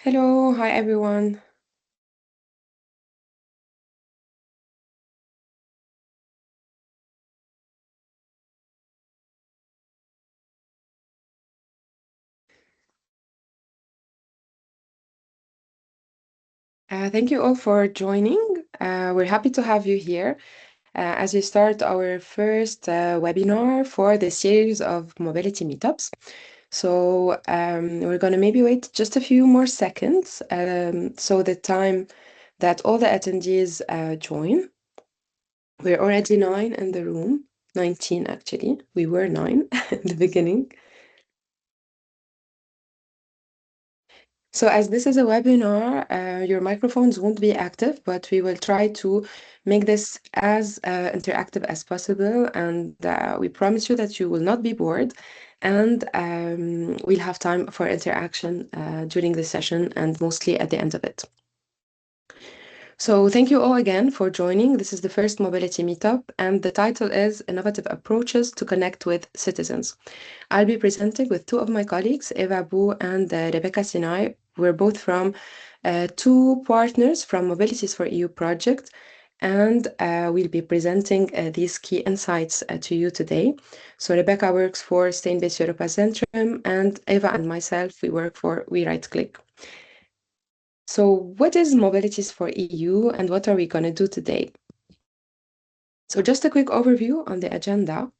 Hello, hi everyone. Thank you all for joining. We're happy to have you here as we start our first webinar for the series of mobility meetups. So we're going to maybe wait just a few more seconds so the time that all the attendees join. We're already 9 in the room, 19 actually. We were 9 in the beginning. So as this is a webinar, your microphones won't be active, but we will try to make this as interactive as possible. And we promise you that you will not be bored. And we'll have time for interaction during the session and mostly at the end of it. So thank you all again for joining. This is the first mobility meetup, and the title is Innovative Approaches to Connect with Citizens. I'll be presenting with two of my colleagues, Eva Bu and Rebecca Sinai. We're both from two partners from Mobilities for EU project, and we'll be presenting these key insights to you today. So Rebecca works for Steinbeis Europa Zentrum, and Eva and myself, we work for We Right Click. So what is Mobilities for EU and what are we going to do today? So just a quick overview on the agenda.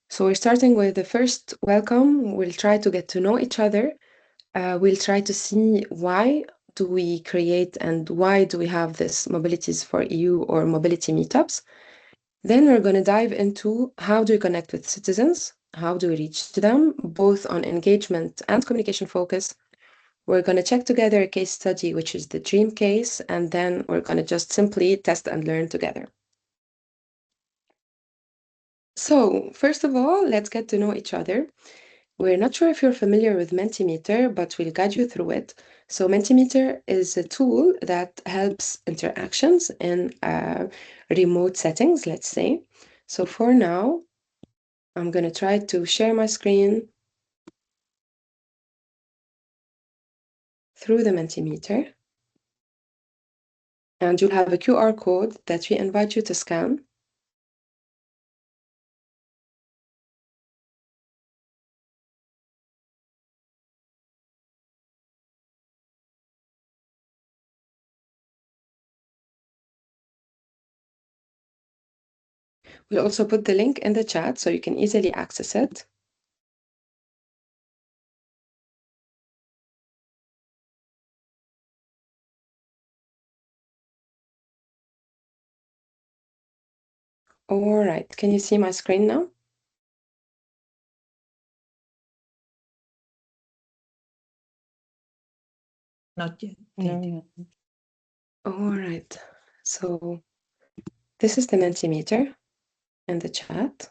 So we're starting with the first welcome. We'll try to get to know each other. We'll try to see why do we create and why do we have this Mobilities for EU or mobility meetups. Then we're going to dive into how do we connect with citizens, how do we reach them, both on engagement and communication focus. We're going to check together a case study, which is the dream case, and then we're going to just simply test and learn together. So first of all, let's get to know each other. We're not sure if you're familiar with Mentimeter, but we'll guide you through it. So Mentimeter is a tool that helps interactions in remote settings, let's say. So for now, I'm going to try to share my screen through the Mentimeter. And you'll have a QR code that we invite you to scan. We'll also put the link in the chat so you can easily access it. All right, can you see my screen now? Not yet. No. All right, so this is the Mentimeter in the chat.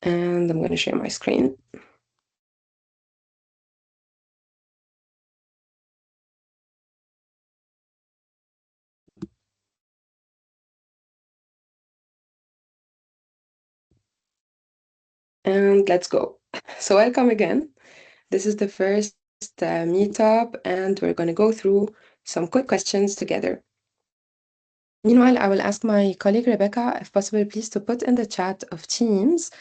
And I'm going to share my screen. And let's go. So welcome again. This is the first meetup, and we're going to go through some quick questions together. Meanwhile, I will ask my colleague Rebecca, if possible, please to put in the chat of Teams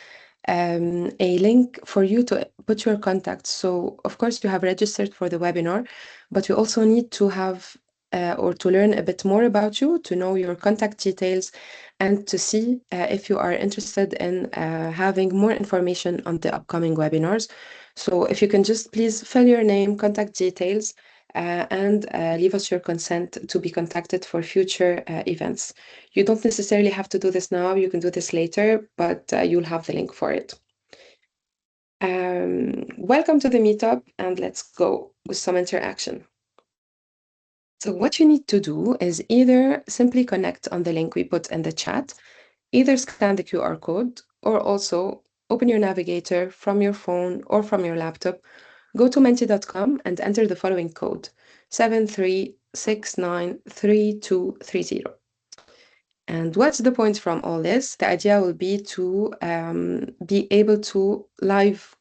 a link for you to put your contacts. So, of course, you have registered for the webinar, but we also need to have or to learn a bit more about you, to know your contact details, and to see if you are interested in having more information on the upcoming webinars. So if you can just please fill your name, contact details, and leave us your consent to be contacted for future events. You don't necessarily have to do this now, you can do this later, but you'll have the link for it. Welcome to the meetup, and let's go with some interaction. So what you need to do is either simply connect on the link we put in the chat, either scan the QR code, or also open your navigator from your phone or from your laptop, go to menti.com and enter the following code, 73693230. And what's the point from all this? The idea will be to be able to live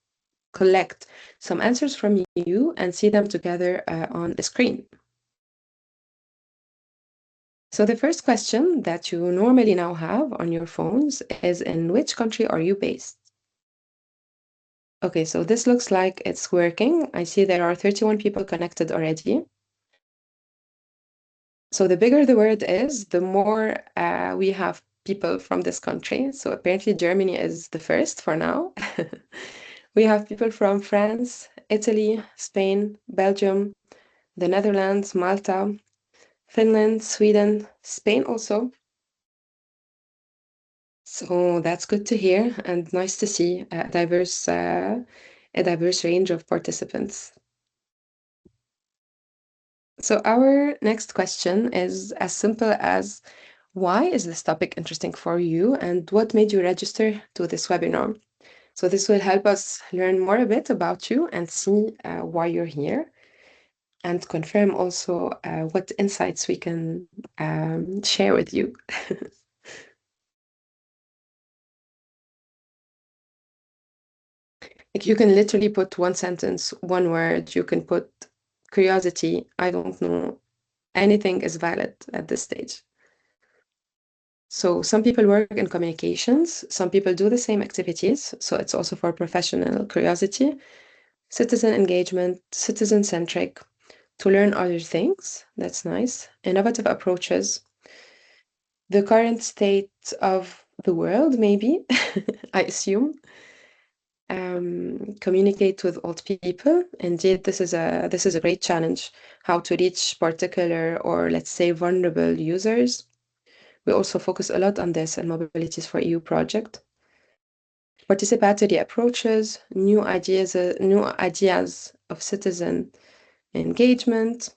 collect some answers from you and see them together on the screen. So the first question that you normally now have on your phones is, in which country are you based? Okay, so this looks like it's working. I see there are 31 people connected already. So the bigger the word is, the more we have people from this country. So apparently Germany is the first for now. We have people from France, Italy, Spain, Belgium, the Netherlands, Malta, Finland, Sweden, Spain also. So that's good to hear and nice to see a diverse range of participants. So our next question is as simple as, why is this topic interesting for you and what made you register to this webinar? So this will help us learn more a bit about you and see why you're here, and confirm also what insights we can share with you. Like you can literally put one sentence, one word, you can put curiosity, I don't know, anything is valid at this stage. So some people work in communications, some people do the same activities, so it's also for professional curiosity, citizen engagement, citizen-centric, to learn other things, that's nice, innovative approaches, the current state of the world, maybe, I assume. Communicate with old people. Indeed, this is a great challenge, how to reach particular or let's say vulnerable users. We also focus a lot on this in Mobilities for EU project. Participatory approaches, new ideas of citizen engagement,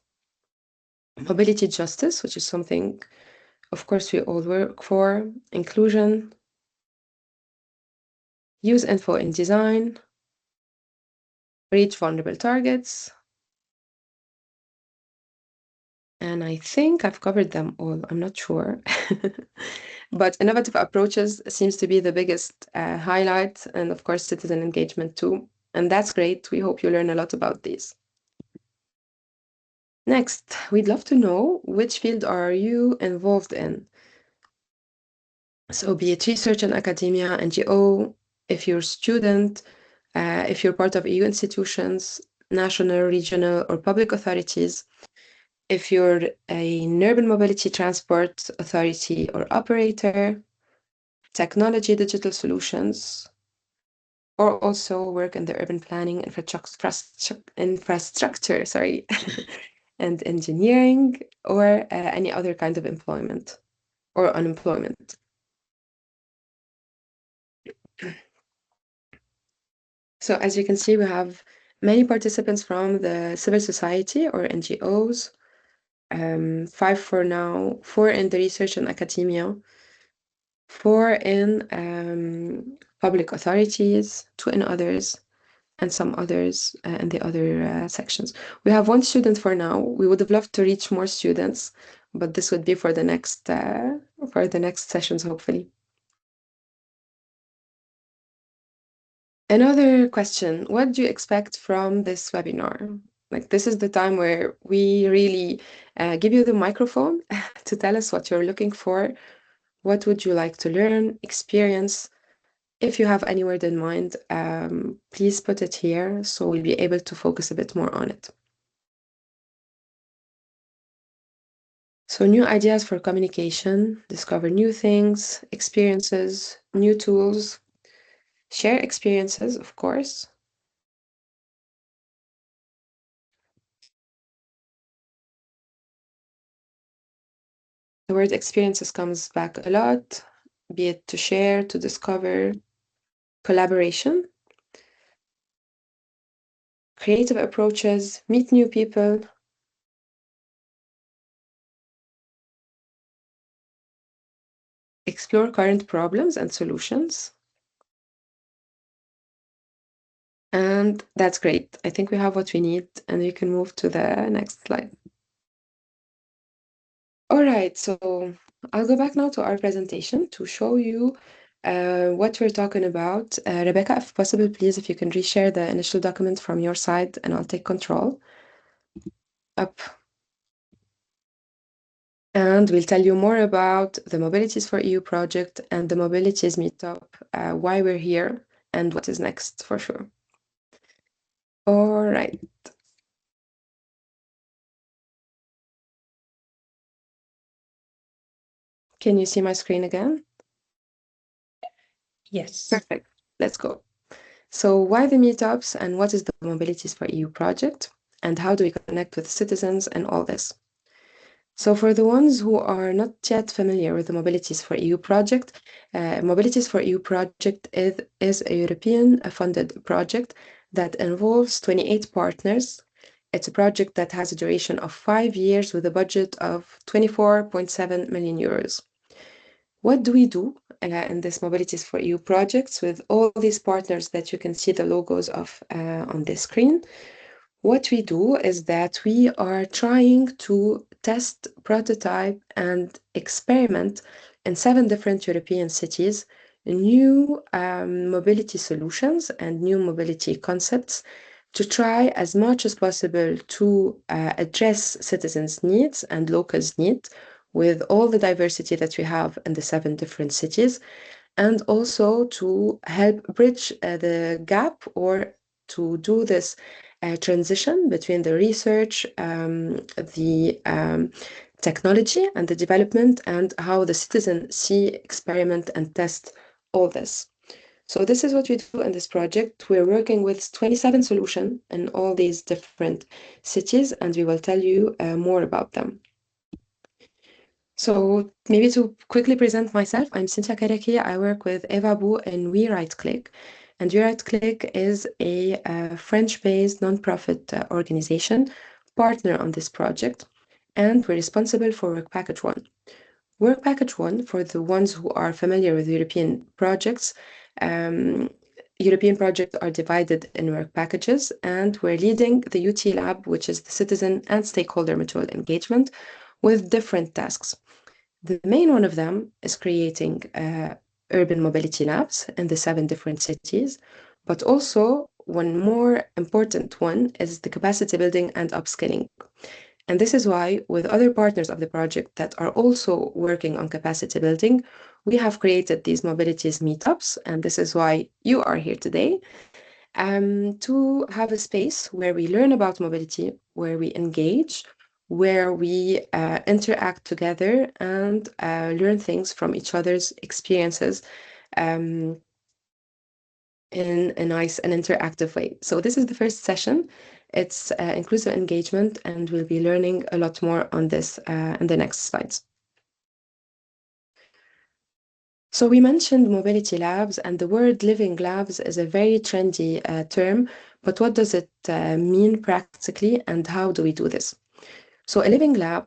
mobility justice, which is something, of course, we all work for, inclusion, use info in design, reach vulnerable targets, and I think I've covered them all. I'm not sure. But innovative approaches seems to be the biggest highlight, and of course, citizen engagement too. And that's great. We hope you learn a lot about these. Next, we'd love to know, which field are you involved in? So be it research and academia, NGO, if you're a student, if you're part of EU institutions, national, regional, or public authorities, if you're an urban mobility transport authority or operator, technology, digital solutions, or also work in the urban planning infrastructure, sorry, and engineering, or any other kind of employment or unemployment. So as you can see, we have many participants from the civil society or NGOs, 5 for now, 4 in the research and academia, 4 in public authorities, 2 in others, and some others in the other sections. We have 1 student for now. We would have loved to reach more students, but this would be for the next sessions, hopefully. Another question, what do you expect from this webinar? Like, this is the time where we really give you the microphone to tell us what you're looking for. What would you like to learn, experience? If you have any word in mind, please put it here so we'll be able to focus a bit more on it. So new ideas for communication, discover new things, experiences, new tools, share experiences, of course. The word experiences comes back a lot, be it to share, to discover, collaboration, creative approaches, meet new people, explore current problems and solutions. And that's great. I think we have what we need, and we can move to the next slide. All right, so I'll go back now to our presentation to show you what we're talking about. Rebecca, if possible, please, if you can reshare the initial document from your side and I'll take control. Up. And we'll tell you more about the Mobilities for EU project and the Mobilities Meetup, why we're here and what is next for sure. All right. Can you see my screen again? Yes. Perfect. Let's go. So why the meetups and what is the Mobilities for EU project and how do we connect with citizens and all this? So for the ones who are not yet familiar with the Mobilities for EU project, Mobilities for EU project is a European funded project that involves 28 partners. It's a project that has a duration of 5 years with a budget of 24.7 million euros. What do we do in this Mobilities for EU projects with all these partners that you can see the logos of on this screen? What we do is that we are trying to test, prototype, and experiment in 7 different European cities new mobility solutions and new mobility concepts to try as much as possible to address citizens' needs and locals' needs with all the diversity that we have in the 7 different cities, and also to help bridge the gap or to do this transition between the research, the technology and the development, and how the citizen see, experiment, and test all this. So this is what we do in this project. We're working with 27 solutions in all these different cities, and we will tell you more about them. So maybe to quickly present myself, I'm Cynthia Karaki. I work with Eva Bou in We Right Click. And We Right Click is a French-based nonprofit organization partner on this project. And we're responsible for Work Package 1. Work Package 1, for the ones who are familiar with European projects, European projects are divided in work packages, and we're leading the UT Lab, which is the citizen and stakeholder mutual engagement, with different tasks. The main one of them is creating urban mobility labs in the 7 different cities, but also one more important one is the capacity building and upskilling. And this is why, with other partners of the project that are also working on capacity building, we have created these mobilities meetups, and this is why you are here today, to have a space where we learn about mobility, where we engage, where we interact together and learn things from each other's experiences um, in a nice and interactive way. So this is the first session. It's inclusive engagement, and we'll be learning a lot more on this in the next slides. So we mentioned mobility labs, and the word living labs is a very trendy term, but what does it mean practically, and how do we do this? So a living lab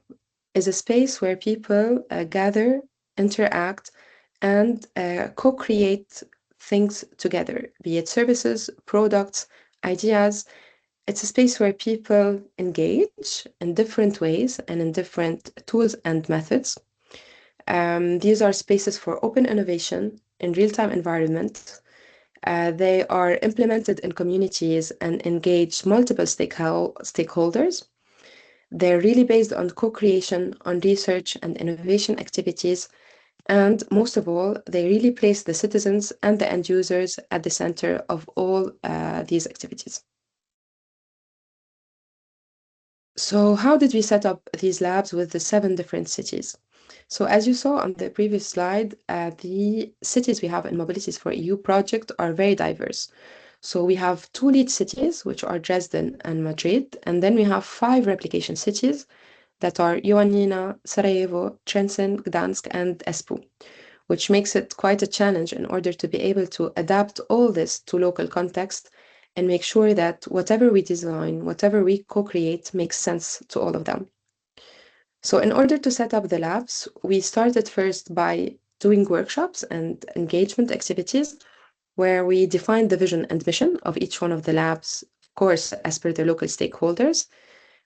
is a space where people gather, interact, and co-create things together, be it services, products, ideas. It's a space where people engage in different ways and in different tools and methods. These are spaces for open innovation in real-time environment. They are implemented in communities and engage multiple stakeholders. They're really based on co-creation, on research and innovation activities. And most of all, they really place the citizens and the end users at the center of all these activities. So how did we set up these labs with the 7 different cities? So as you saw on the previous slide, the cities we have in Mobilities for EU project are very diverse. So we have 2 lead cities, which are Dresden and Madrid, and then we have 5 replication cities that are Ioannina, Sarajevo, Trenčín, Gdansk, and Espoo, which makes it quite a challenge in order to be able to adapt all this to local context and make sure that whatever we design, whatever we co-create makes sense to all of them. So in order to set up the labs, we started first by doing workshops and engagement activities where we defined the vision and mission of each one of the labs, of course, as per the local stakeholders.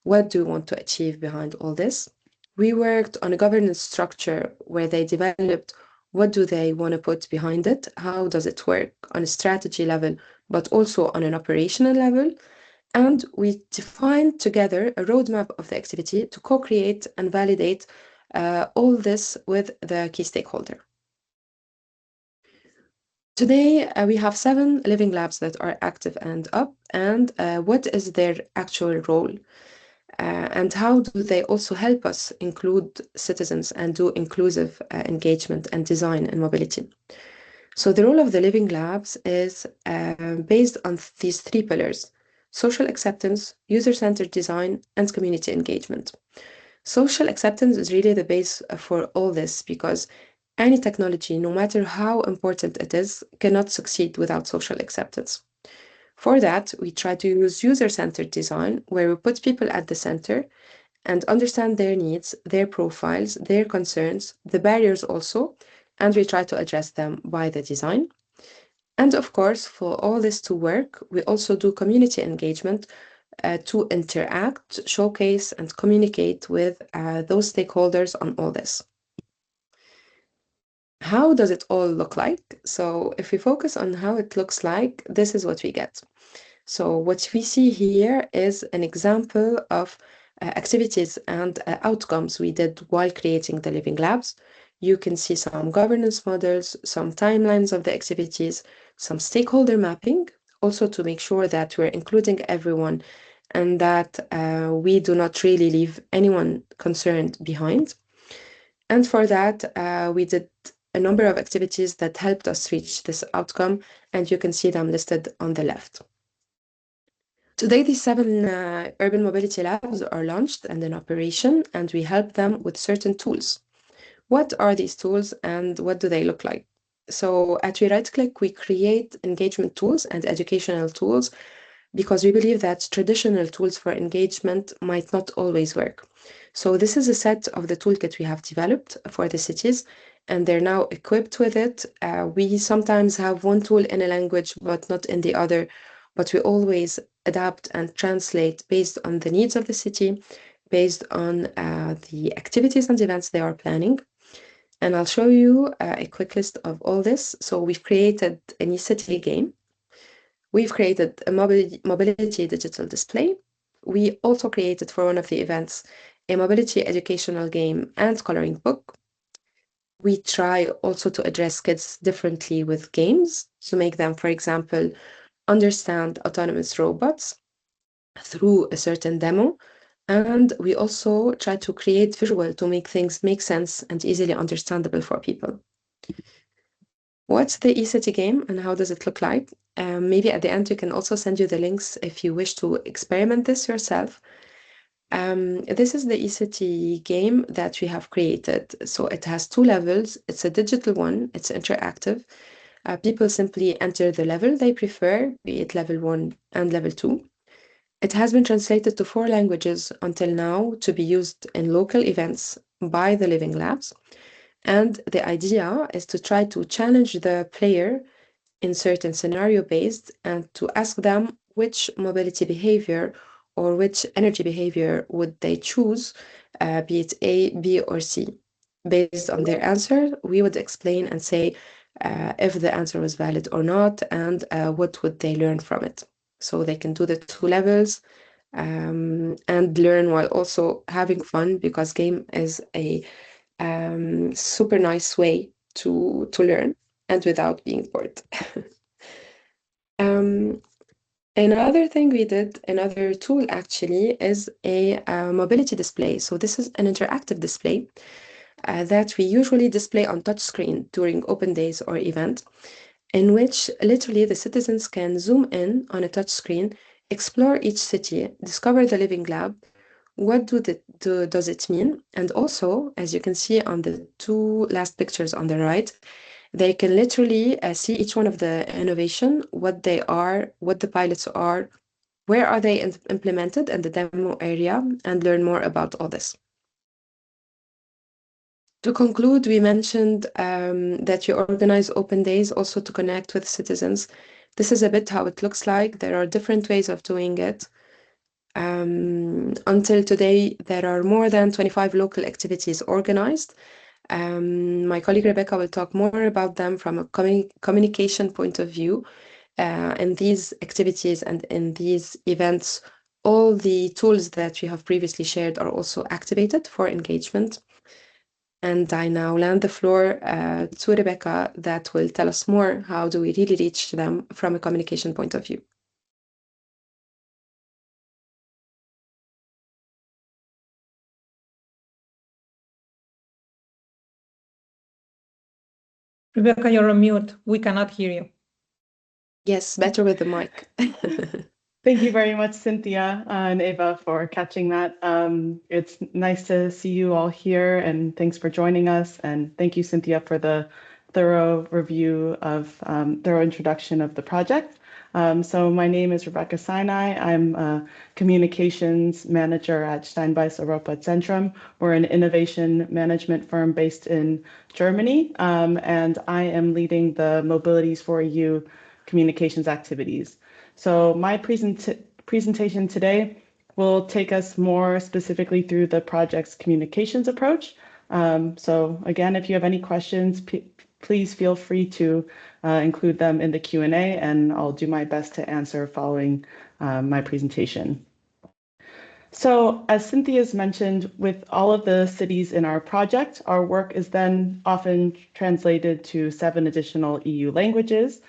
What do we want to achieve behind all this? We worked on a governance structure where they developed what do they want to put behind it, how does it work on a strategy level, but also on an operational level. And we defined together a roadmap of the activity to co-create and validate all this with the key stakeholder. Today, we have 7 living labs that are active and up, and what is their actual role? And how do they also help us include citizens and do inclusive engagement and design and mobility? So the role of the living labs is based on these 3 pillars: social acceptance, user-centered design, and community engagement. Social acceptance is really the base for all this because any technology, no matter how important it is, cannot succeed without social acceptance. For that, we try to use user-centered design, where we put people at the center and understand their needs, their profiles, their concerns, the barriers also, and we try to address them by the design. And of course, for all this to work, we also do community engagement to interact, showcase, and communicate with those stakeholders on all this. How does it all look like? So if we focus on how it looks like, this is what we get. So what we see here is an example of activities and outcomes we did while creating the living labs. You can see some governance models, some timelines of the activities, some stakeholder mapping, also to make sure that we're including everyone and that we do not really leave anyone concerned behind. And for that, we did a number of activities that helped us reach this outcome, and you can see them listed on the left. Today, these 7 urban mobility labs are launched and in operation, and we help them with certain tools. What are these tools and what do they look like? So at We Right Click, we create engagement tools and educational tools because we believe that traditional tools for engagement might not always work. So this is a set of the toolkit we have developed for the cities, and they're now equipped with it. We sometimes have one tool in a language, but not in the other, but we always adapt and translate based on the needs of the city, based on the activities and events they are planning. And I'll show you a quick list of all this. So we've created an e-city game. We've created a mobility digital display. We also created for one of the events a mobility educational game and coloring book. We try also to address kids differently with games to make them, for example, understand autonomous robots through a certain demo. And we also try to create visual to make things make sense and easily understandable for people. What's the eCity game and how does it look like? Maybe at the end, we can also send you the links if you wish to experiment this yourself. This is the eCity game that we have created. So it has 2 levels. It's a digital one. It's interactive. People simply enter the level they prefer, be it level 1 and level 2. It has been translated to 4 languages until now to be used in local events by the Living Labs. And the idea is to try to challenge the player in certain scenario-based and to ask them which mobility behavior or which energy behavior would they choose, be it A, B, or C. Based on their answer, we would explain and say if the answer was valid or not and what would they learn from it. So they can do the 2 levels and learn while also having fun because game is a super nice way to learn and without being bored. Another thing we did, another tool actually, is a mobility display. So this is an interactive display that we usually display on touchscreen during open days or event, in which literally the citizens can zoom in on a touchscreen, explore each city, discover the living lab, what does it mean? And also, as you can see on the 2 last pictures on the right, they can literally see each one of the innovation, what they are, what the pilots are, where are they implemented in the demo area, and learn more about all this. To conclude, we mentioned that you organize open days also to connect with citizens. This is a bit how it looks like. There are different ways of doing it. Until today, there are more than 25 local activities organized. My colleague Rebecca will talk more about them from a communication point of view. In these activities and in these events, all the tools that we have previously shared are also activated for engagement. And I now land the floor to Rebecca that will tell us more how do we really reach them from a communication point of view. Rebecca, you're on mute. We cannot hear you. Yes, better with the mic. Thank you very much, Cynthia and Eva, for catching that. It's nice to see you all here, and thanks for joining us. And thank you, Cynthia, for the thorough introduction of the project. So my name is Rebecca Sinai. I'm a communications manager at Steinbeis Europa Zentrum. We're an innovation management firm based in Germany, and I am leading the Mobilities for EU communications activities. So my presentation today will take us more specifically through the project's communications approach. So again, if you have any questions, please feel free to include them in the Q&A, and I'll do my best to answer following my presentation. So as Cynthia's mentioned, with all of the cities in our project, our work is then often translated to 7 additional EU languages.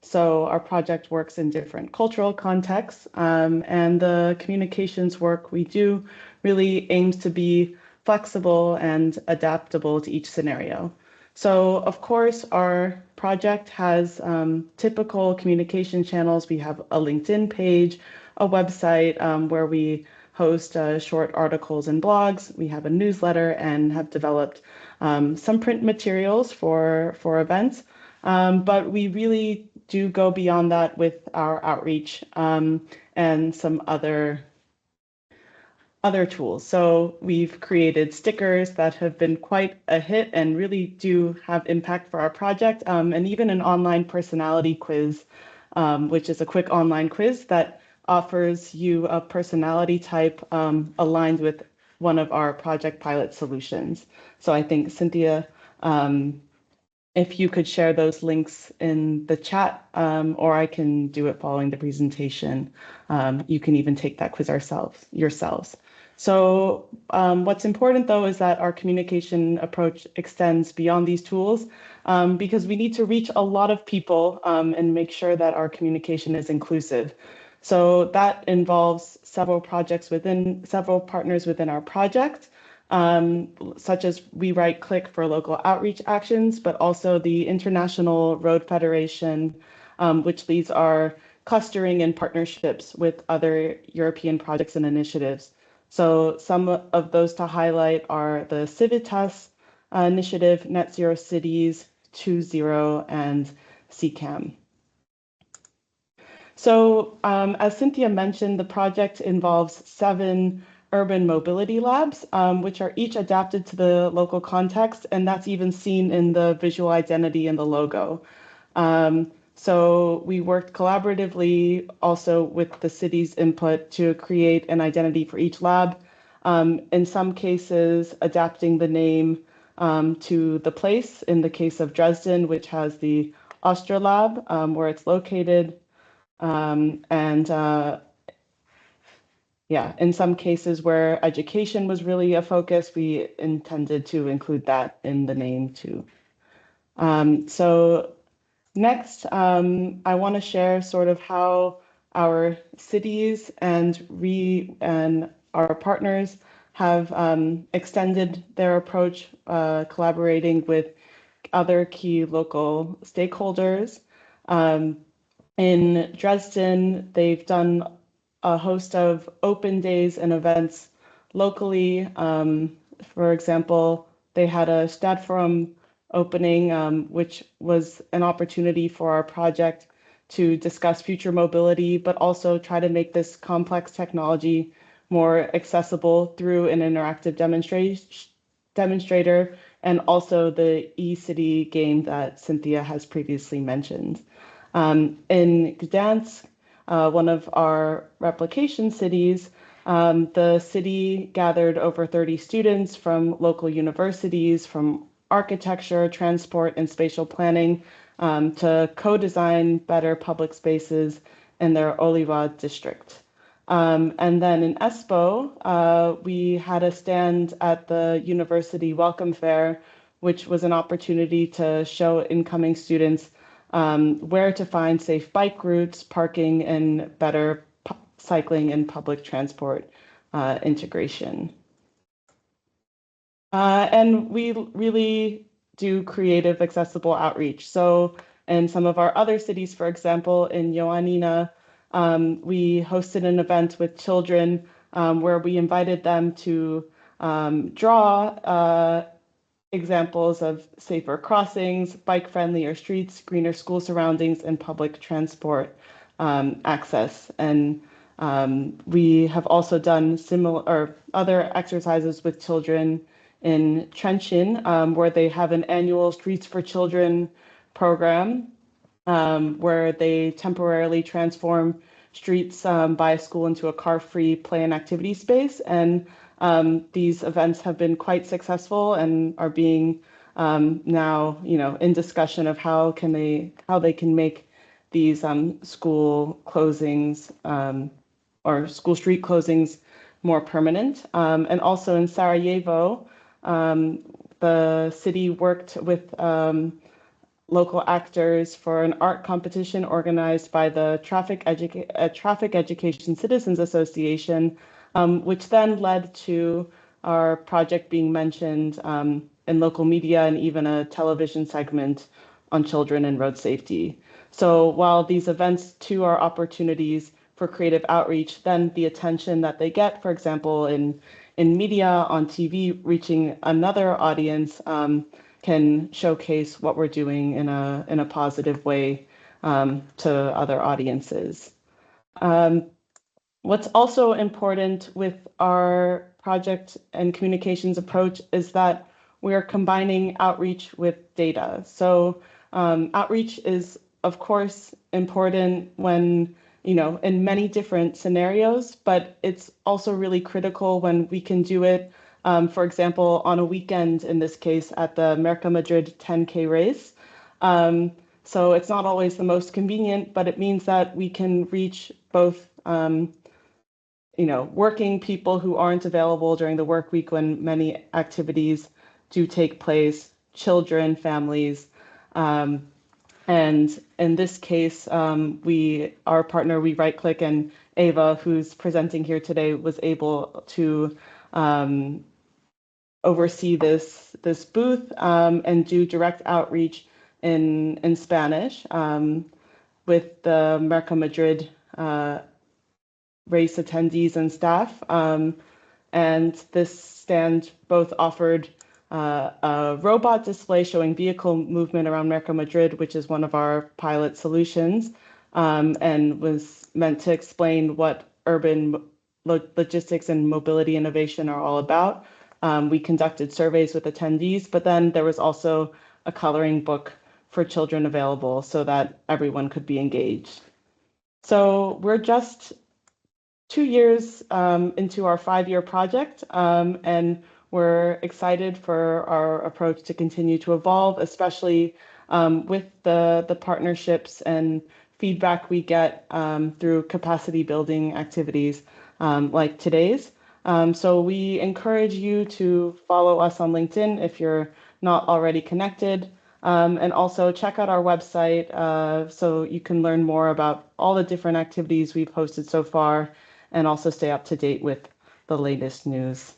So our project works in different cultural contexts, and the communications work we do really aims to be flexible and adaptable to each scenario. So of course, our project has typical communication channels. We have a LinkedIn page, a website where we host short articles and blogs. We have a newsletter and have developed some print materials for events. But we really do go beyond that with our outreach and some other tools. So we've created stickers that have been quite a hit and really do have impact for our project, and even an online personality quiz, which is a quick online quiz that offers you a personality type aligned with one of our project pilot solutions. So I think, Cynthia, if you could share those links in the chat, or I can do it following the presentation. You can even take that quiz yourselves. So what's important, though, is that our communication approach extends beyond these tools because we need to reach a lot of people and make sure that our communication is inclusive. So that involves several partners within our project, such as We Write Click for local outreach actions, but also the International Road Federation, which leads our clustering and partnerships with other European projects and initiatives. So some of those to highlight are the Civitas initiative, Net Zero Cities, 2.0, and CCAM. So as Cynthia mentioned, the project involves 7 urban mobility labs, which are each adapted to the local context, and that's even seen in the visual identity and the logo. So we worked collaboratively also with the city's input to create an identity for each lab, in some cases adapting the name to the place, in the case of Dresden, which has the Ostra lab, where it's located, yeah, in some cases where education was really a focus, we intended to include that in the name too. So next, I want to share sort of how our cities and our partners have extended their approach, collaborating with other key local stakeholders. In Dresden, they've done a host of open days and events locally. For example, they had a Stadtforum opening, which was an opportunity for our project to discuss future mobility, but also try to make this complex technology more accessible through an interactive demonstrator, and also the eCity game that Cynthia has previously mentioned. In Gdansk, one of our replication cities, the city gathered over 30 students from local universities, from architecture, transport, and spatial planning to co-design better public spaces in their Oliva district. And then in Espoo, we had a stand at the University Welcome Fair, which was an opportunity to show incoming students where to find safe bike routes, parking, and better cycling and public transport integration. And we really do creative, accessible outreach. So in some of our other cities, for example, in Ioannina, we hosted an event with children where we invited them to draw examples of safer crossings, bike-friendlier streets, greener school surroundings, and public transport access. And we have also done similar or other exercises with children in Trenčín, where they have an annual Streets for Children program, where they temporarily transform streets by a school into a car-free play and activity space. And these events have been quite successful and are being now, in discussion of how they can make these school closings or school street closings more permanent. And also in Sarajevo, the city worked with local actors for an art competition organized by the Traffic Education Citizens Association, which then led to our project being mentioned in local media and even a television segment on children and road safety. So while these events too are opportunities for creative outreach, then the attention that they get, for example, in media, on TV, reaching another audience can showcase what we're doing in a positive way to other audiences. What's also important with our project and communications approach is that we are combining outreach with data. So outreach is, of course, important when, in many different scenarios, but it's also really critical when we can do it, for example, on a weekend, in this case, at the Merca Madrid 10K race. So it's not always the most convenient, but it means that we can reach both working people who aren't available during the work week when many activities do take place, children, families. And in this case, our partner, We Right Click, and Ava, who's presenting here today, was able to oversee this booth and do direct outreach in Spanish with the Merca Madrid race attendees and staff. And this stand both offered a robot display showing vehicle movement around Merca Madrid, which is one of our pilot solutions, and was meant to explain what urban logistics and mobility innovation are all about. We conducted surveys with attendees, but then there was also a coloring book for children available so that everyone could be engaged. So we're just 2 years into our 5-year project, and we're excited for our approach to continue to evolve, especially with the partnerships and feedback we get through capacity building activities like today's. So we encourage you to follow us on LinkedIn if you're not already connected, and also check out our website so you can learn more about all the different activities we've hosted so far, and also stay up to date with the latest news.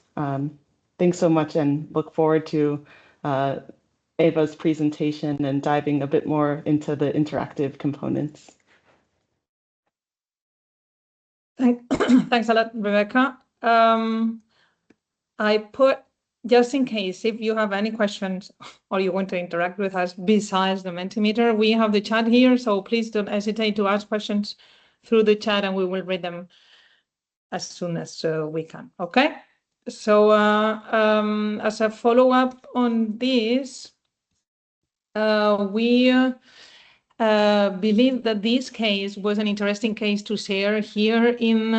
Thanks so much, and look forward to Ava's presentation and diving a bit more into the interactive components. Thanks a lot, Rebecca. I put, just in case, if you have any questions or you want to interact with us besides the Mentimeter, we have the chat here, so please don't hesitate to ask questions through the chat and we will read them as soon as we can, okay? So as a follow-up on this, we believe that this case was an interesting case to share here in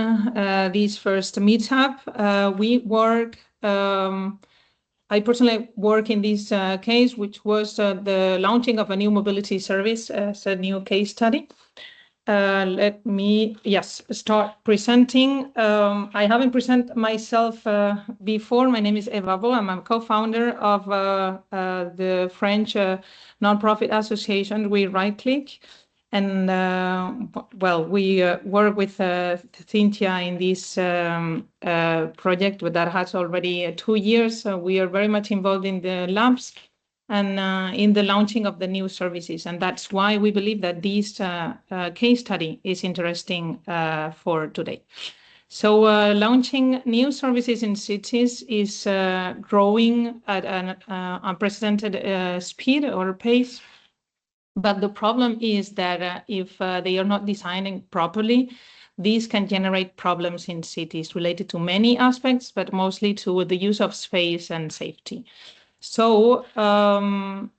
this first meetup. I personally work in this case, which was the launching of a new mobility service as a new case study. Let me, start presenting. I haven't presented myself before. My name is Eva Bo. I'm a co-founder of the French nonprofit association, We Right Click. And we work with Cynthia in this project that has already 2 years. So we are very much involved in the labs and in the launching of the new services. And that's why we believe that this case study is interesting for today. So launching new services in cities is growing at an unprecedented speed or pace. But the problem is that if they are not designing properly, these can generate problems in cities related to many aspects, but mostly to the use of space and safety. So the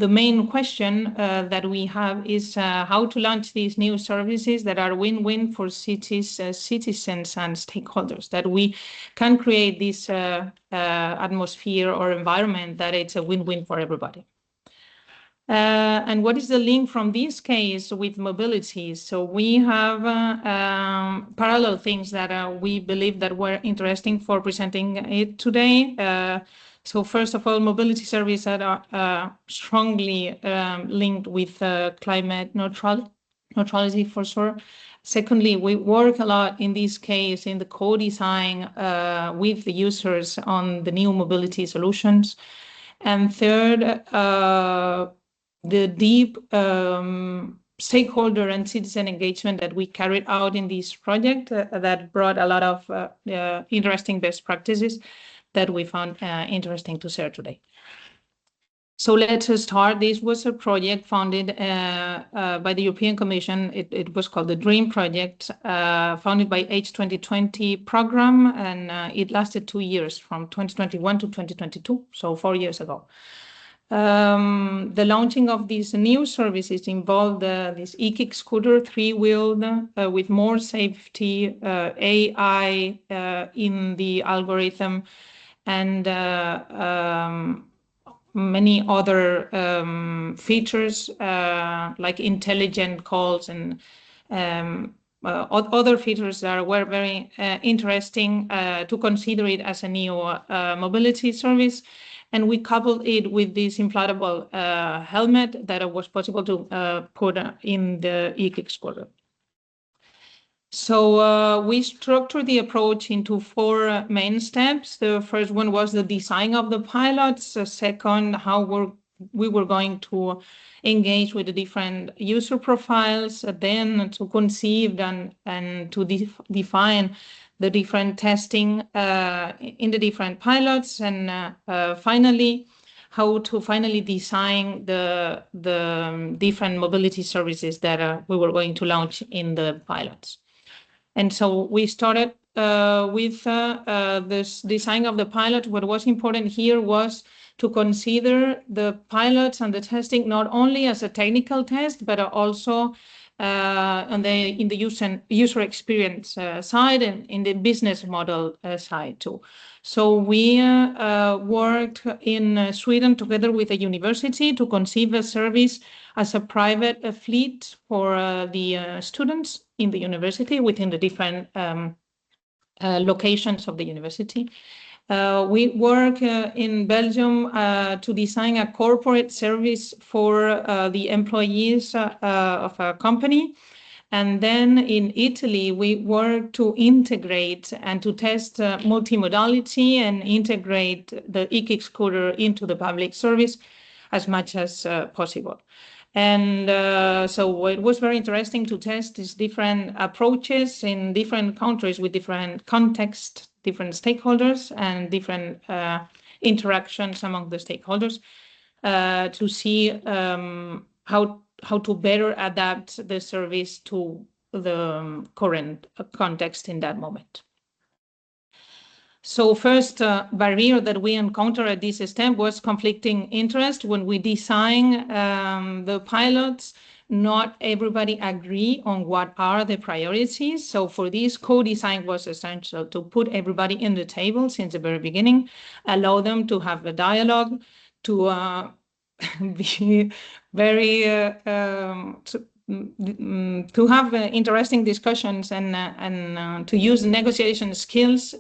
main question that we have is how to launch these new services that are win-win for cities, citizens and stakeholders, that we can create this atmosphere or environment that it's a win-win for everybody. And what is the link from this case with mobility? So we have parallel things that we believe that were interesting for presenting it today. So first of all, mobility services that are strongly linked with climate neutrality for sure. Secondly, we work a lot in this case in the co-design with the users on the new mobility solutions. And third, the deep stakeholder and citizen engagement that we carried out in this project that brought a lot of interesting best practices that we found interesting to share today. So let's start. This was a project funded by the European Commission. It was called the DREAM project, founded by H2020 program, and it lasted 2 years, from 2021 to 2022, so 4 years ago. The launching of these new services involved this e-kick scooter, 3-wheeled, with more safety, AI in the algorithm, and many other features like intelligent calls and other features that were very interesting to consider it as a new mobility service. And we coupled it with this inflatable helmet that was possible to put in the e-kick scooter. So we structured the approach into 4 main steps. The first one was the design of the pilots. Second, how we were going to engage with the different user profiles, then to conceive and to define the different testing in the different pilots, and finally, how to finally design the different mobility services that we were going to launch in the pilots. And so we started with this design of the pilot. What was important here was to consider the pilots and the testing not only as a technical test, but also in the user experience side and in the business model side too. So we worked in Sweden together with a university to conceive a service as a private fleet for the students in the university within the different locations of the university. We work in Belgium to design a corporate service for the employees of a company. And then in Italy, we work to integrate and to test multimodality and integrate the e-kick scooter into the public service as much as possible. And so it was very interesting to test these different approaches in different countries with different contexts, different stakeholders, and different interactions among the stakeholders to see how to better adapt the service to the current context in that moment. So first barrier that we encountered at this step was conflicting interest. When we design the pilots, not everybody agree on what are the priorities. So for this, co-design was essential to put everybody in the table since the very beginning, allow them to have a dialogue, to be very to have interesting discussions and to use negotiation skills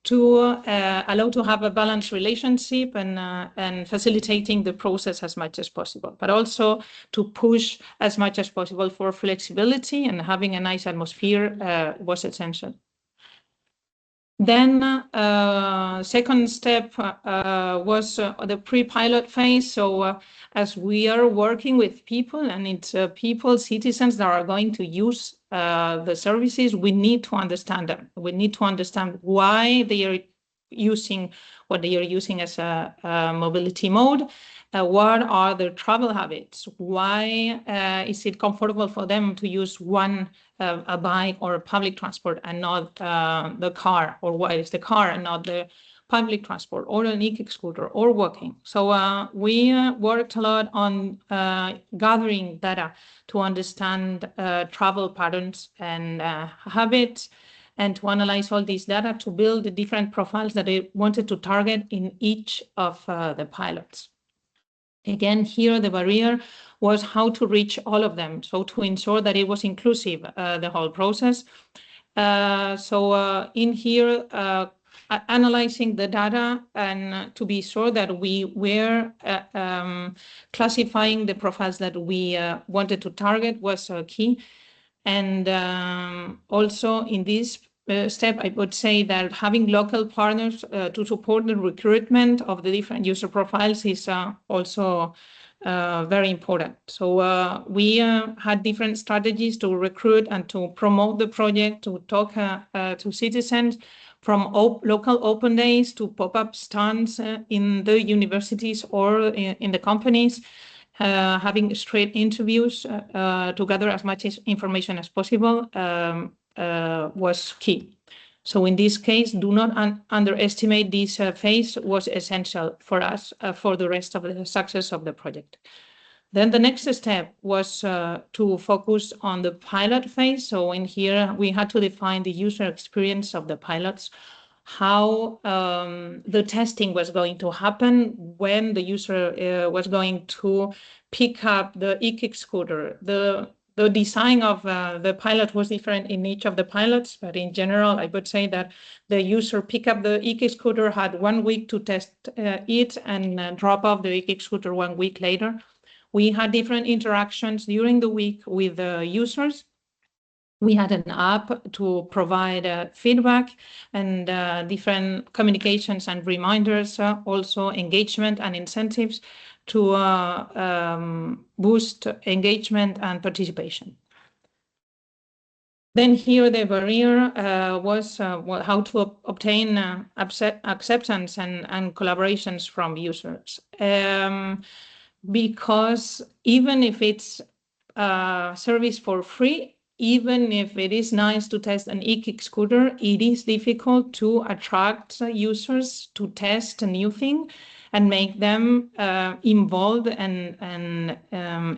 to allow to have a balanced relationship and facilitating the process as much as possible, but also to push as much as possible for flexibility, and having a nice atmosphere was essential. Then second step was the pre-pilot phase. So as we are working with people, and it's people, citizens that are going to use the services, we need to understand them. We need to understand why they are using what they are using as a mobility mode. What are their travel habits? Why is it comfortable for them to use a bike or a public transport and not the car? Or why is the car and not the public transport or an e-scooter or walking? So we worked a lot on gathering data to understand travel patterns and habits, and to analyze all this data to build the different profiles that they wanted to target in each of the pilots. Again, here the barrier was how to reach all of them, so to ensure that it was inclusive, the whole process. In here, analyzing the data and to be sure that we were classifying the profiles that we wanted to target was key. And also in this step, I would say that having local partners to support the recruitment of the different user profiles is also very important. So we had different strategies to recruit and to promote the project, to talk to citizens, from local open days to pop-up stands in the universities or in the companies. Having straight interviews to gather as much information as possible was key. So in this case, do not underestimate this phase was essential for us for the rest of the success of the project. Then the next step was to focus on the pilot phase. So in here, we had to define the user experience of the pilots, how the testing was going to happen, when the user was going to pick up the e-scooter. The design of the pilot was different in each of the pilots, but in general, I would say that the user pick up the e-scooter, had 1 week to test it, and drop off the e-scooter 1 week later. We had different interactions during the week with the users. We had an app to provide feedback and different communications and reminders, also engagement and incentives to boost engagement and participation. Then here the barrier was how to obtain acceptance and collaborations from users. Because even if it's a service for free, even if it is nice to test an e-scooter, it is difficult to attract users to test a new thing and make them involved and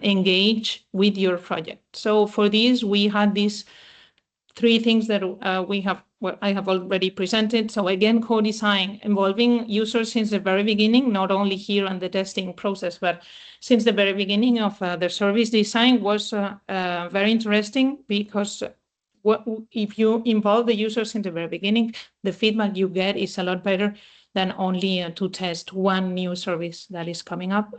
engage with your project. So for this, we had these 3 things that I have already presented. So again, co-design, involving users since the very beginning, not only here on the testing process, but since the very beginning of the service design was very interesting, because if you involve the users in the very beginning, the feedback you get is a lot better than only to test one new service that is coming up.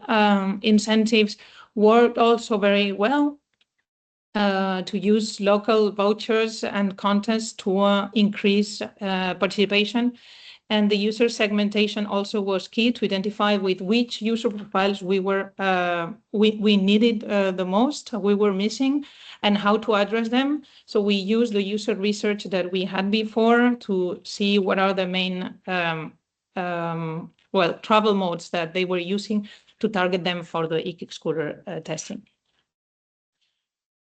Incentives worked also very well. To use local vouchers and contests to increase participation. And the user segmentation also was key to identify with which user profiles we needed the most, we were missing, and how to address them. So we used the user research that we had before to see what are the main travel modes that they were using to target them for the e-scooter testing.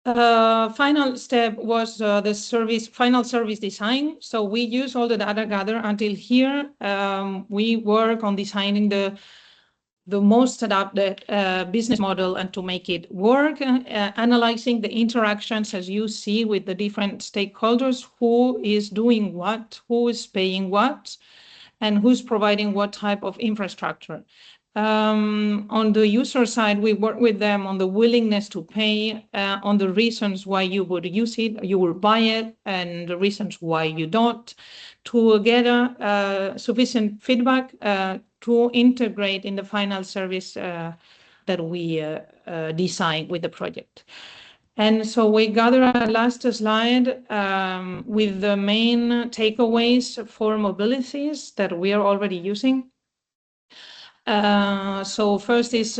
Final step was the final service design. So we use all the data gathered until here. We work on designing the most adapted business model and to make it work, analyzing the interactions, as you see, with the different stakeholders, who is doing what, who is paying what, and who's providing what type of infrastructure. On the user side, we work with them on the willingness to pay, on the reasons why you would use it, you will buy it, and the reasons why you don't, to get sufficient feedback to integrate in the final service that we design with the project. And so we gather a last slide with the main takeaways for mobilities that we are already using. So first is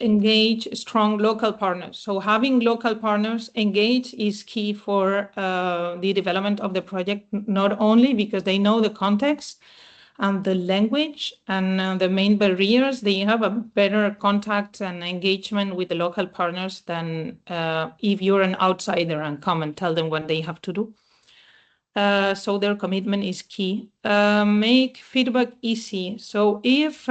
engage strong local partners. So having local partners engaged is key for the development of the project, not only because they know the context and the language and the main barriers, they have a better contact and engagement with the local partners than if you're an outsider and come and tell them what they have to do. So their commitment is key. Make feedback easy. So if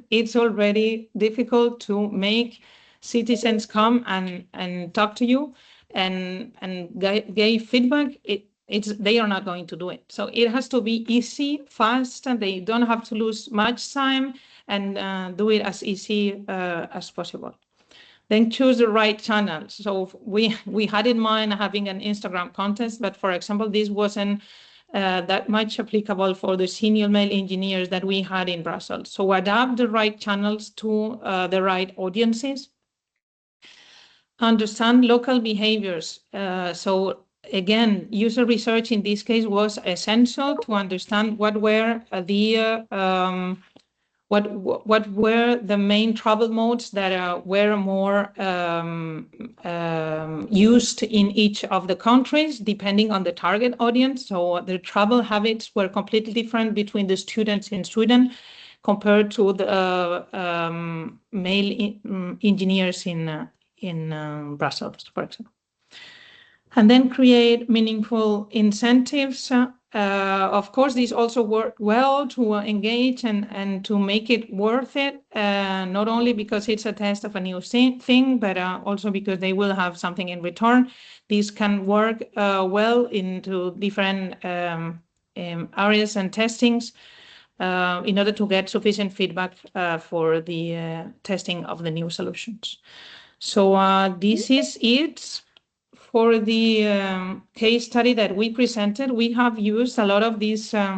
it's already difficult to make citizens come and talk to you and give feedback, they are not going to do it. So it has to be easy, fast, and they don't have to lose much time, and do it as easy as possible. Then choose the right channels. So we had in mind having an Instagram contest, but for example, this wasn't that much applicable for the senior male engineers that we had in Brussels. So adapt the right channels to the right audiences. Understand local behaviors. So again, user research in this case was essential to understand what were what were the main travel modes that were more used in each of the countries, depending on the target audience. So the travel habits were completely different between the students in Sweden compared to the male engineers in Brussels, for example. And then create meaningful incentives. Of course, these also work well to engage and to make it worth it, not only because it's a test of a new thing, but also because they will have something in return. These can work well into different areas and testings in order to get sufficient feedback for the testing of the new solutions. So this is it. For the case study that we presented, we have used a lot of these, very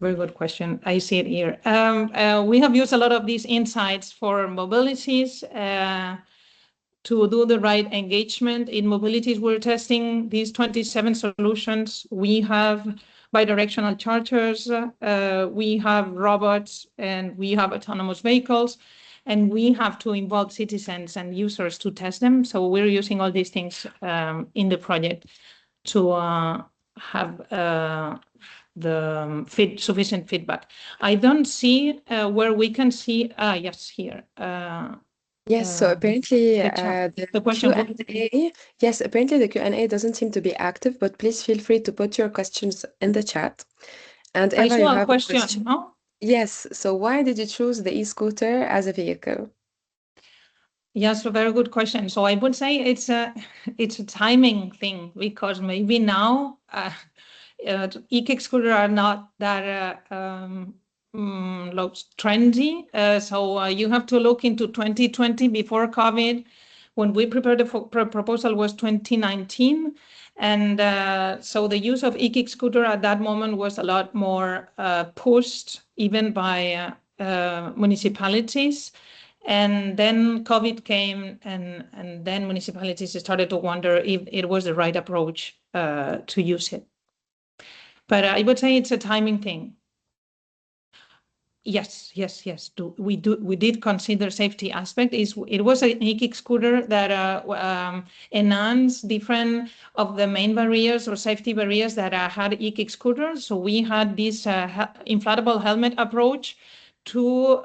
good question, I see it here. We have used a lot of these insights for mobilities to do the right engagement. In mobilities, we're testing these 27 solutions. We have bidirectional chargers, we have robots, and we have autonomous vehicles. And we have to involve citizens and users to test them. So we're using all these things in the project to have the sufficient feedback. I don't see where we can see, yes, here. Yes, so apparently the question Q&A, yes, apparently the Q&A doesn't seem to be active, but please feel free to put your questions in the chat. And I Eva, you saw a have question, no? Yes, so why did you choose the e-scooter as a vehicle? Yes, a very good question. So I would say it's a timing thing, because maybe now e-kick scooters are not that trendy. So you have to look into 2020 before COVID. When we prepared the proposal was 2019. And so the use of e-kick scooter at that moment was a lot more pushed, even by municipalities. And then COVID came, and then municipalities started to wonder if it was the right approach to use it. But I would say it's a timing thing. Yes. We did consider safety aspect. It was an e-kick scooter that enhanced different of the main barriers or safety barriers that had e-kick scooters. So we had this inflatable helmet approach to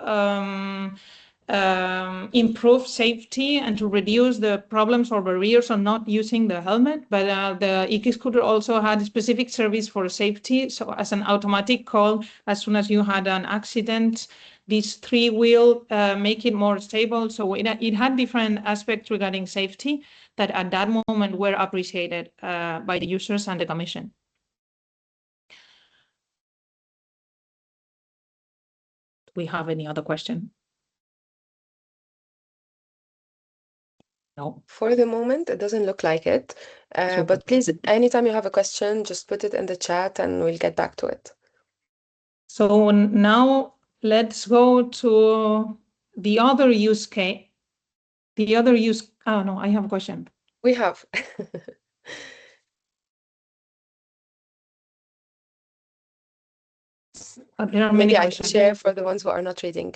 improve safety and to reduce the problems or barriers of not using the helmet. But the e-scooter also had a specific service for safety. So as an automatic call, as soon as you had an accident, this three-wheel make it more stable. So it had different aspects regarding safety that at that moment were appreciated by the users and the Commission. Do we have any other question? No. For the moment, it doesn't look like it. But please, anytime you have a question, just put it in the chat and we'll get back to it. So now let's go to the other use case. Oh no, I have a question. We have. There are many Maybe I can questions. share for the ones who are not reading.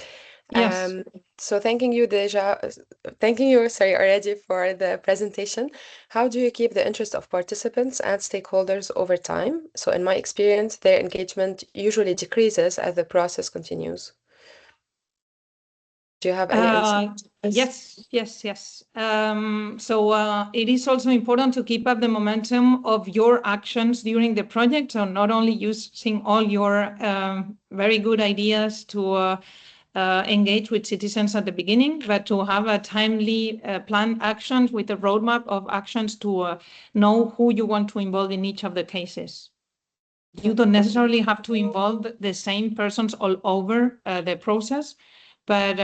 Yes. So thanking you already for the presentation. How do you keep the interest of participants and stakeholders over time? So in my experience, their engagement usually decreases as the process continues. Do you have any insights? Yes. So it is also important to keep up the momentum of your actions during the project. So not only using all your very good ideas to engage with citizens at the beginning, but to have a timely planned actions with a roadmap of actions to know who you want to involve in each of the cases. You don't necessarily have to involve the same persons all over the process, but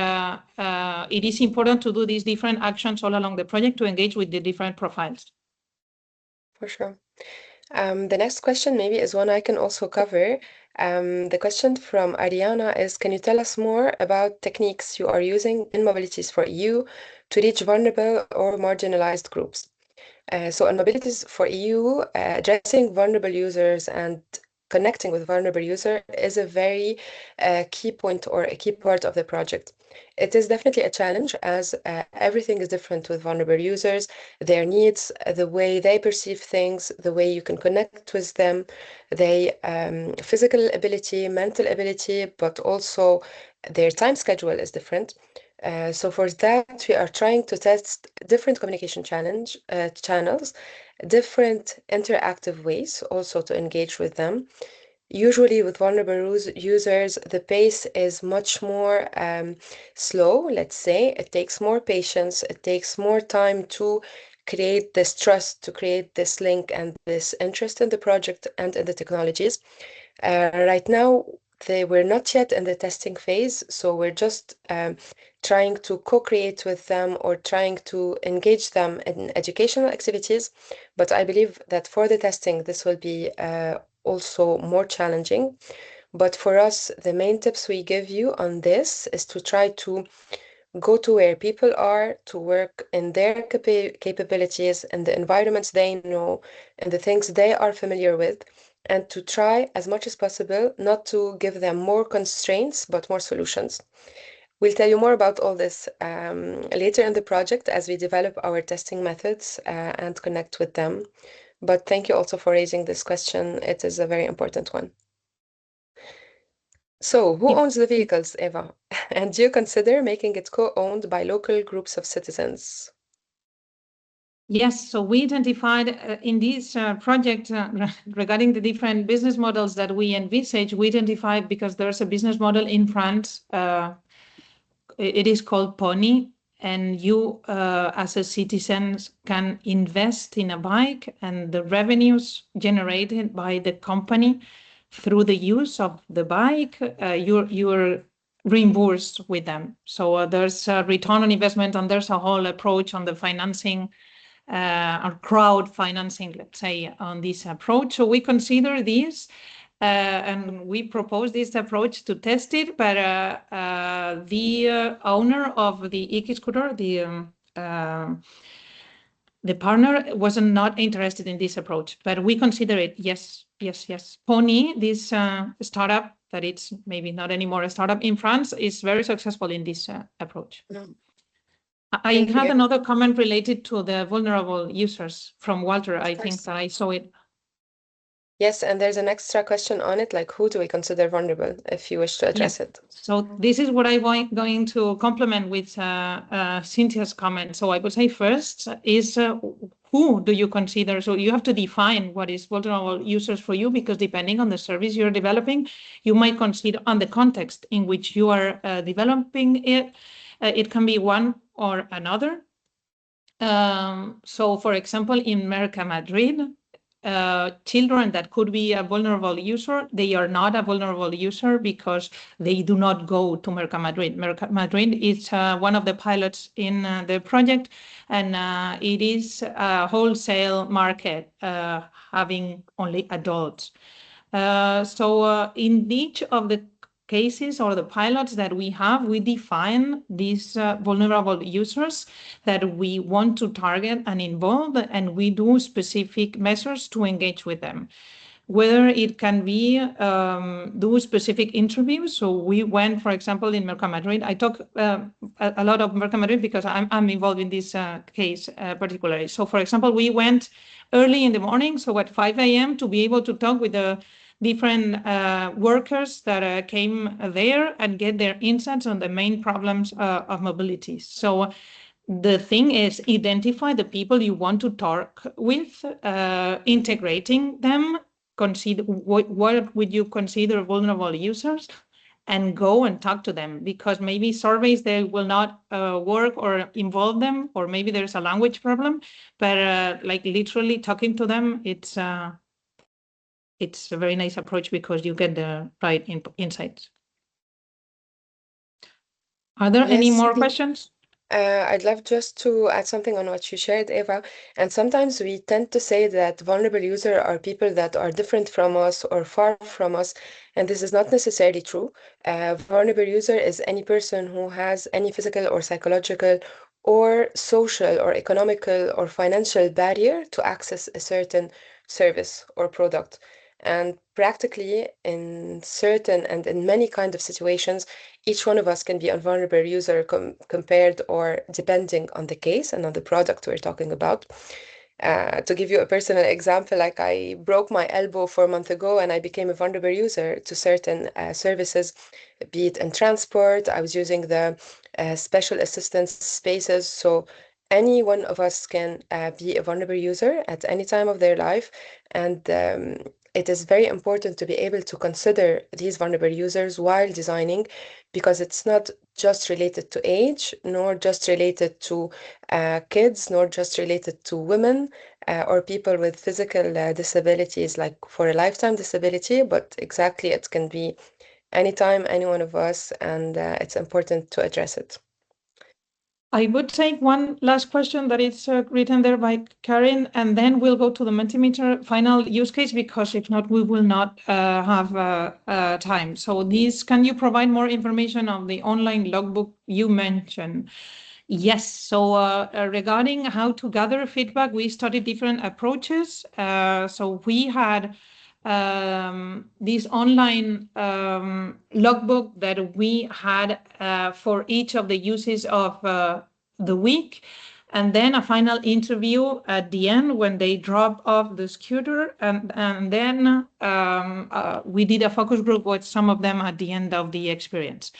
it is important to do these different actions all along the project to engage with the different profiles. For sure. The next question maybe is one I can also cover. The question from Ariana is, can you tell us more about techniques you are using in Mobilities for EU to reach vulnerable or marginalized groups? So in Mobilities for EU, addressing vulnerable users and connecting with vulnerable users is a very key point or a key part of the project. It is definitely a challenge as everything is different with vulnerable users, their needs, the way they perceive things, the way you can connect with them, their physical ability, mental ability, but also their time schedule is different. So for that, we are trying to test different communication channels, different interactive ways also to engage with them. Usually with vulnerable users, the pace is much more slow, let's say. It takes more patience, it takes more time to create this trust, to create this link and this interest in the project and in the technologies. Right now, we're not yet in the testing phase, so we're just trying to co-create with them or trying to engage them in educational activities. But I believe that for the testing, this will be also more challenging. But for us, the main tips we give you on this is to try to go to where people are, to work in their capabilities and the environments they know and the things they are familiar with, and to try as much as possible not to give them more constraints, but more solutions. We'll tell you more about all this later in the project as we develop our testing methods and connect with them. But thank you also for raising this question. It is a very important one. So, who owns the vehicles, Eva? And do you consider making it co-owned by local groups of citizens? Yes, so we identified in this project regarding the different business models that we envisage, we identified because there's a business model in France, it is called Pony, and you as a citizen can invest in a bike and the revenues generated by the company through the use of the bike, you're reimbursed with them. So there's a return on investment and there's a whole approach on the financing or crowd financing, let's say, on this approach. So we consider this and we propose this approach to test it, but the owner of the e-scooter, the partner wasn't not interested in this approach, but we consider it, yes. Pony, this startup that it's maybe not anymore a startup in France, is very successful in this approach. Mm. I had another comment related to the vulnerable users from Walter. I think that I saw it. Yes, and there's an extra question on it, like who do we consider vulnerable, if you wish to address it. So this is what I'm going to complement with Cynthia's comment. So I would say first is who do you consider? So you have to define what is vulnerable users for you, because depending on the service you're developing, you might consider on the context in which you are developing it. It can be one or another. So for example, in Merca Madrid, children that could be a vulnerable user, they are not a vulnerable user because they do not go to Merca Madrid. Merca Madrid is one of the pilots in the project, and it is a wholesale market having only adults. So in each of the cases or the pilots that we have, we define these vulnerable users that we want to target and involve, and we do specific measures to engage with them. Whether it can be do specific interviews. So we went, for example, in Merca Madrid. I talk a lot of Merca Madrid because I'm involved in this case particularly. So for example, we went early in the morning, so at 5 a.m. to be able to talk with the different workers that came there and get their insights on the main problems of mobility. So the thing is identify the people you want to talk with, integrating them, consider what would you consider vulnerable users, and go and talk to them, because maybe surveys they will not work or involve them, or maybe there's a language problem, but like literally talking to them, it's a very nice approach because you get the right insights. Are there any more questions? I'd love just to add something on what you shared, Eva. And sometimes we tend to say that vulnerable users are people that are different from us or far from us, and this is not necessarily true. Vulnerable user is any person who has any physical or psychological or social or economical or financial barrier to access a certain service or product. And practically in certain and in many kind of situations, each one of us can be a vulnerable user compared or depending on the case and on the product we're talking about. To give you a personal example, like I broke my elbow 4 months ago and I became a vulnerable user to certain services, be it in transport. I was using the special assistance spaces. So any one of us can be a vulnerable user at any time of their life. And it is very important to be able to consider these vulnerable users while designing, because it's not just related to age, nor just related to kids, nor just related to women or people with physical disabilities, like for a lifetime disability, but exactly it can be anytime, any one of us, and it's important to address it. I would take one last question that is written there by Karen, and then we'll go to the Mentimeter final use case, because if not, we will not have time. So this, can you provide more information on the online logbook you mentioned? Yes, so regarding how to gather feedback, we studied different approaches. So we had this online logbook that we had for each of the uses of the week, and then a final interview at the end when they drop off the scooter, and then we did a focus group with some of them at the end of the experience.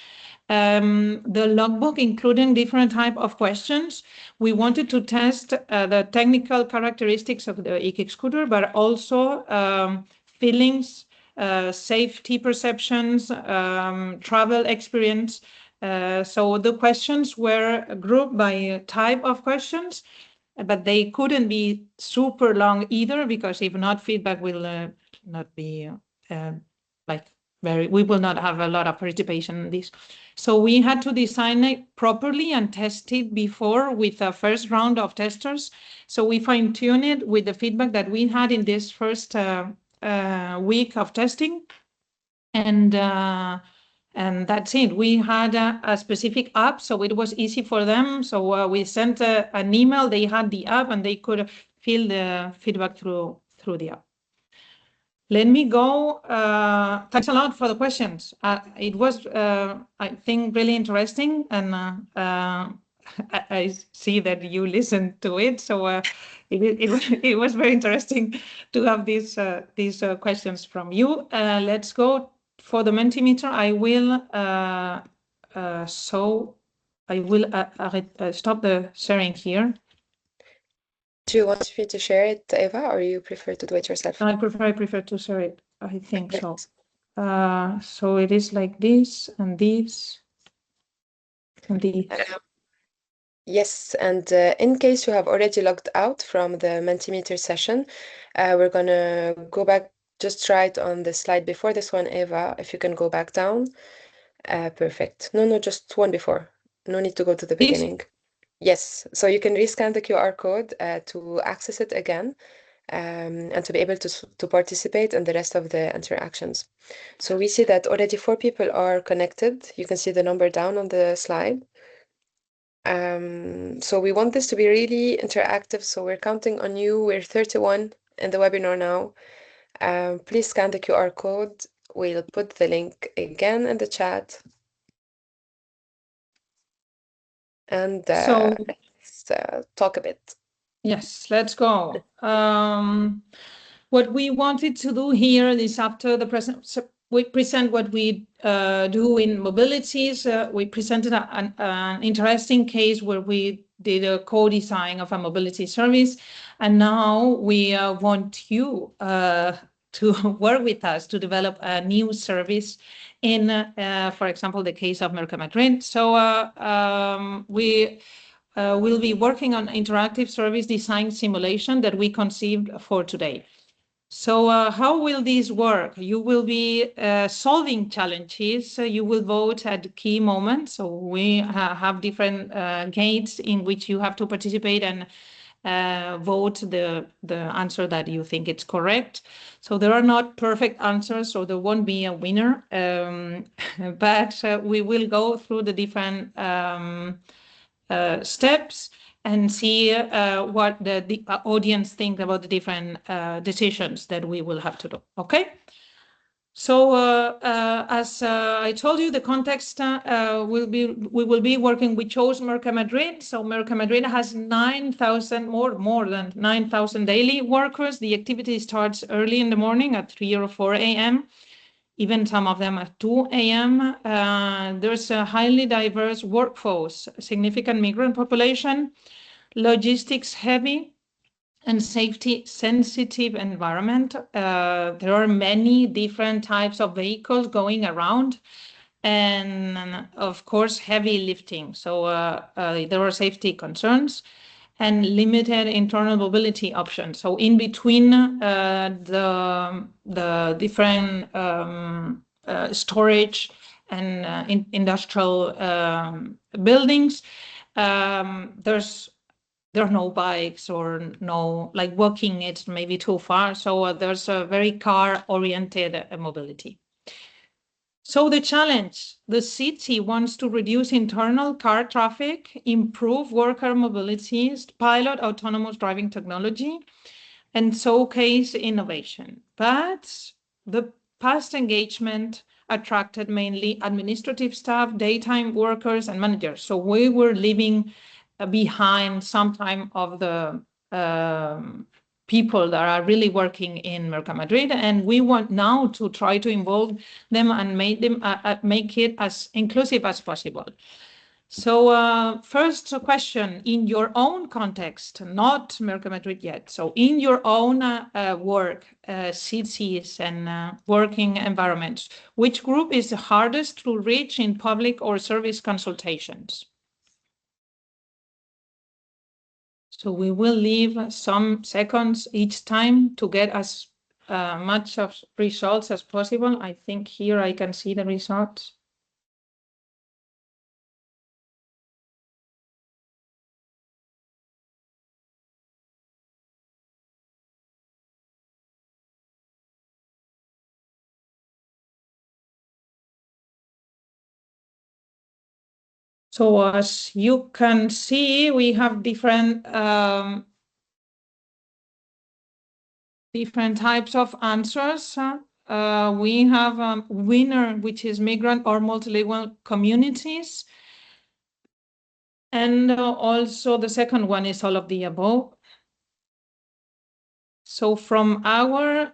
The logbook including different type of questions. We wanted to test the technical characteristics of the e-kick scooter, but also feelings, safety perceptions, travel experience. So the questions were grouped by type of questions, but they couldn't be super long either, because if not, feedback will not be we will not have a lot of participation in this. So we had to design it properly and test it before with a first round of testers. So we fine-tuned it with the feedback that we had in this first week of testing. And that's it. We had a specific app, so it was easy for them. So we sent an email, they had the app, and they could fill the feedback through the app. Let me go. Thanks a lot for the questions. It was, I think, really interesting and I see that you listened to it. So it was very interesting to have these questions from you. Let's go for the Mentimeter. I will stop the sharing here. Do you want me to share it, Eva, or you prefer to do it yourself? I prefer to share it. I think so. So it is like this and this and this. Yes, and in case you have already logged out from the Mentimeter session, we're gonna go back, just try it on the slide before this one, Eva, if you can go back down. Perfect. No, just one before. No need to go to the beginning. Yes, so you can rescan the QR code to access it again and to be able to participate in the rest of the interactions. So we see that already 4 people are connected. You can see the number down on the slide. So we want this to be really interactive, so we're counting on you. We're 31 in the webinar now. Please scan the QR code. We'll put the link again in the chat. And So let's talk a bit. Yes, let's go. What we wanted to do here is after the we present what we do in mobilities. We presented an interesting case where we did a co-design of a mobility service, and now we want you to work with us to develop a new service in, for example, the case of Mercamadrid. So we will be working on interactive service design simulation that we conceived for today. So how will this work? You will be solving challenges. You will vote at key moments. So we have different gates in which you have to participate and vote the answer that you think it's correct. So there are not perfect answers, so there won't be a winner. But we will go through the different steps and see what the audience think about the different decisions that we will have to do. Okay. So as I told you, the context we will be working. We chose Mercamadrid. So Mercamadrid has 9,000 more than 9,000 daily workers. The activity starts early in the morning at 3 or 4 a.m. Even some of them at 2 a.m. There's a highly diverse workforce, significant migrant population, logistics heavy, and safety sensitive environment. There are many different types of vehicles going around, and of course heavy lifting. So there are safety concerns and limited internal mobility options. So in between the different storage and industrial buildings, there are no bikes or no, like walking, it's maybe too far. So there's a very car-oriented mobility. So the challenge, the city wants to reduce internal car traffic, improve worker mobility, pilot autonomous driving technology, and showcase innovation. But the past engagement attracted mainly administrative staff, daytime workers, and managers. So we were leaving behind some time of the people that are really working in Mercamadrid, and we want now to try to involve them and make it as inclusive as possible. So first question, in your own context, not Mercamadrid yet. So in your own work, cities and working environments, which group is the hardest to reach in public or service consultations? So we will leave some seconds each time to get as much of results as possible. I think here I can see the results. So as you can see, we have different types of answers. We have a winner, which is migrant or multilingual communities. And also the second one is all of the above. So from our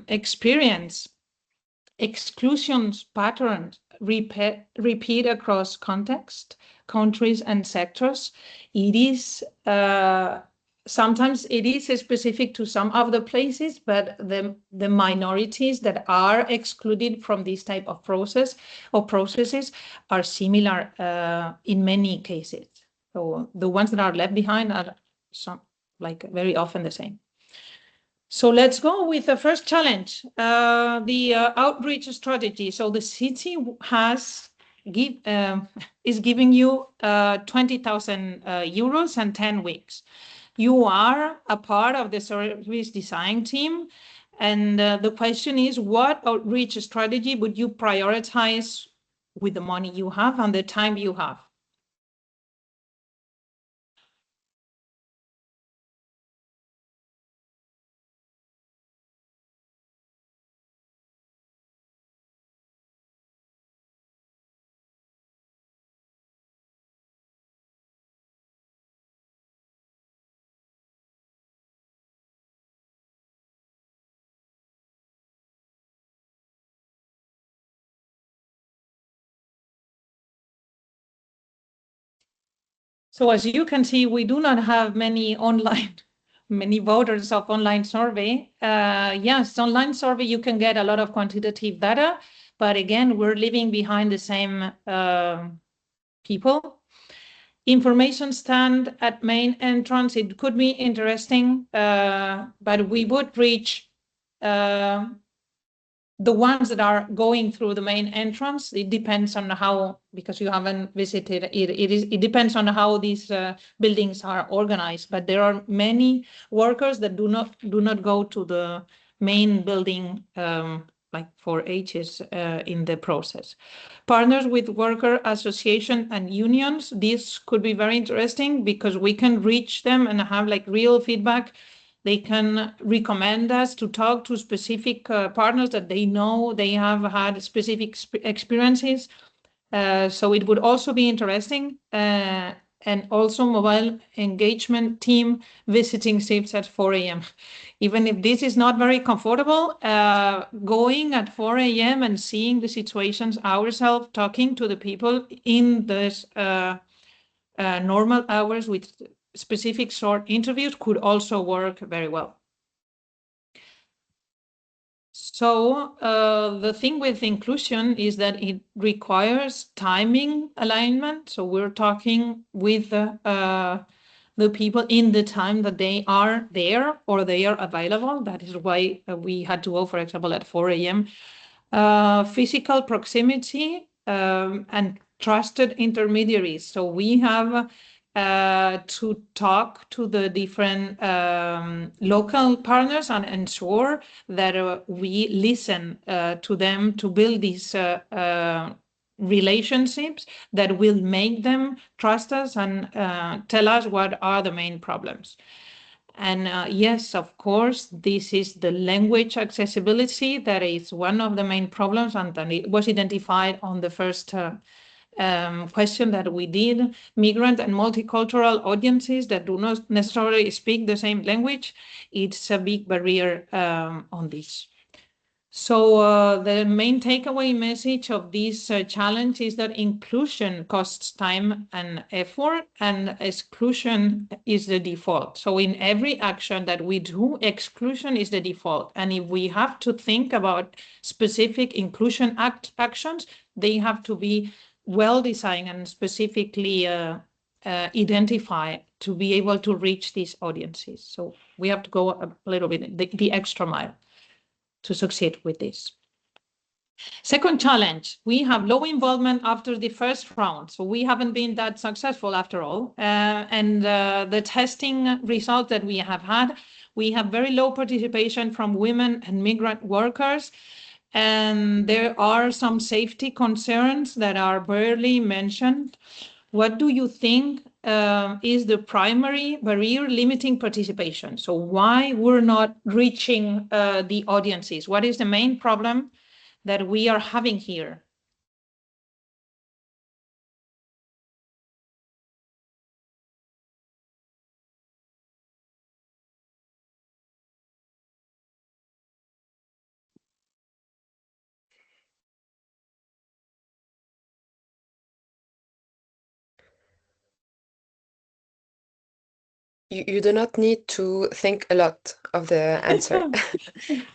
experience, exclusions patterns repeat across context, countries and sectors. It is sometimes it is specific to some of the places, but the minorities that are excluded from this type of process or processes are similar in many cases. So the ones that are left behind are very often the same. So let's go with the first challenge, the outreach strategy. So the city is giving you 20,000 euros and 10 weeks. You are a part of the service design team. And the question is, what outreach strategy would you prioritize with the money you have and the time you have? So as you can see, we do not have many voters of online survey. Yes, online survey, you can get a lot of quantitative data, but again, we're leaving behind the same people. Information stand at main entrance, it could be interesting, but we would reach the ones that are going through the main entrance. It depends on how, because you haven't visited it, it depends on how these buildings are organized, but there are many workers that do not go to the main building like for ages in the process. Partners with worker association and unions, this could be very interesting because we can reach them and have like real feedback. They can recommend us to talk to specific partners that they know they have had specific experiences. So it would also be interesting. And also mobile engagement team visiting shifts at 4 a.m. Even if this is not very comfortable, going at 4 a.m. and seeing the situations ourselves, talking to the people in this normal hours with specific short interviews could also work very well. So the thing with inclusion is that it requires timing alignment. So we're talking with the people in the time that they are there or they are available. That is why we had to go, for example, at 4 a.m. Physical proximity and trusted intermediaries. So we have to talk to the different local partners and ensure that we listen to them to build these relationships that will make them trust us and tell us what are the main problems. And yes, of course, this is the language accessibility that is one of the main problems, and it was identified on the first question that we did. Migrant and multicultural audiences that do not necessarily speak the same language, it's a big barrier on this. So the main takeaway message of this challenge is that inclusion costs time and effort, and exclusion is the default. So in every action that we do, exclusion is the default. And if we have to think about specific inclusion actions, they have to be well designed and specifically identified to be able to reach these audiences. So we have to go a little bit the extra mile to succeed with this. Second challenge, we have low involvement after the first round. So we haven't been that successful after all. And the testing results that we have had, we have very low participation from women and migrant workers. And there are some safety concerns that are barely mentioned. What do you think is the primary barrier limiting participation? So why we're not reaching the audiences? What is the main problem that we are having here? You do not need to think a lot of the answer.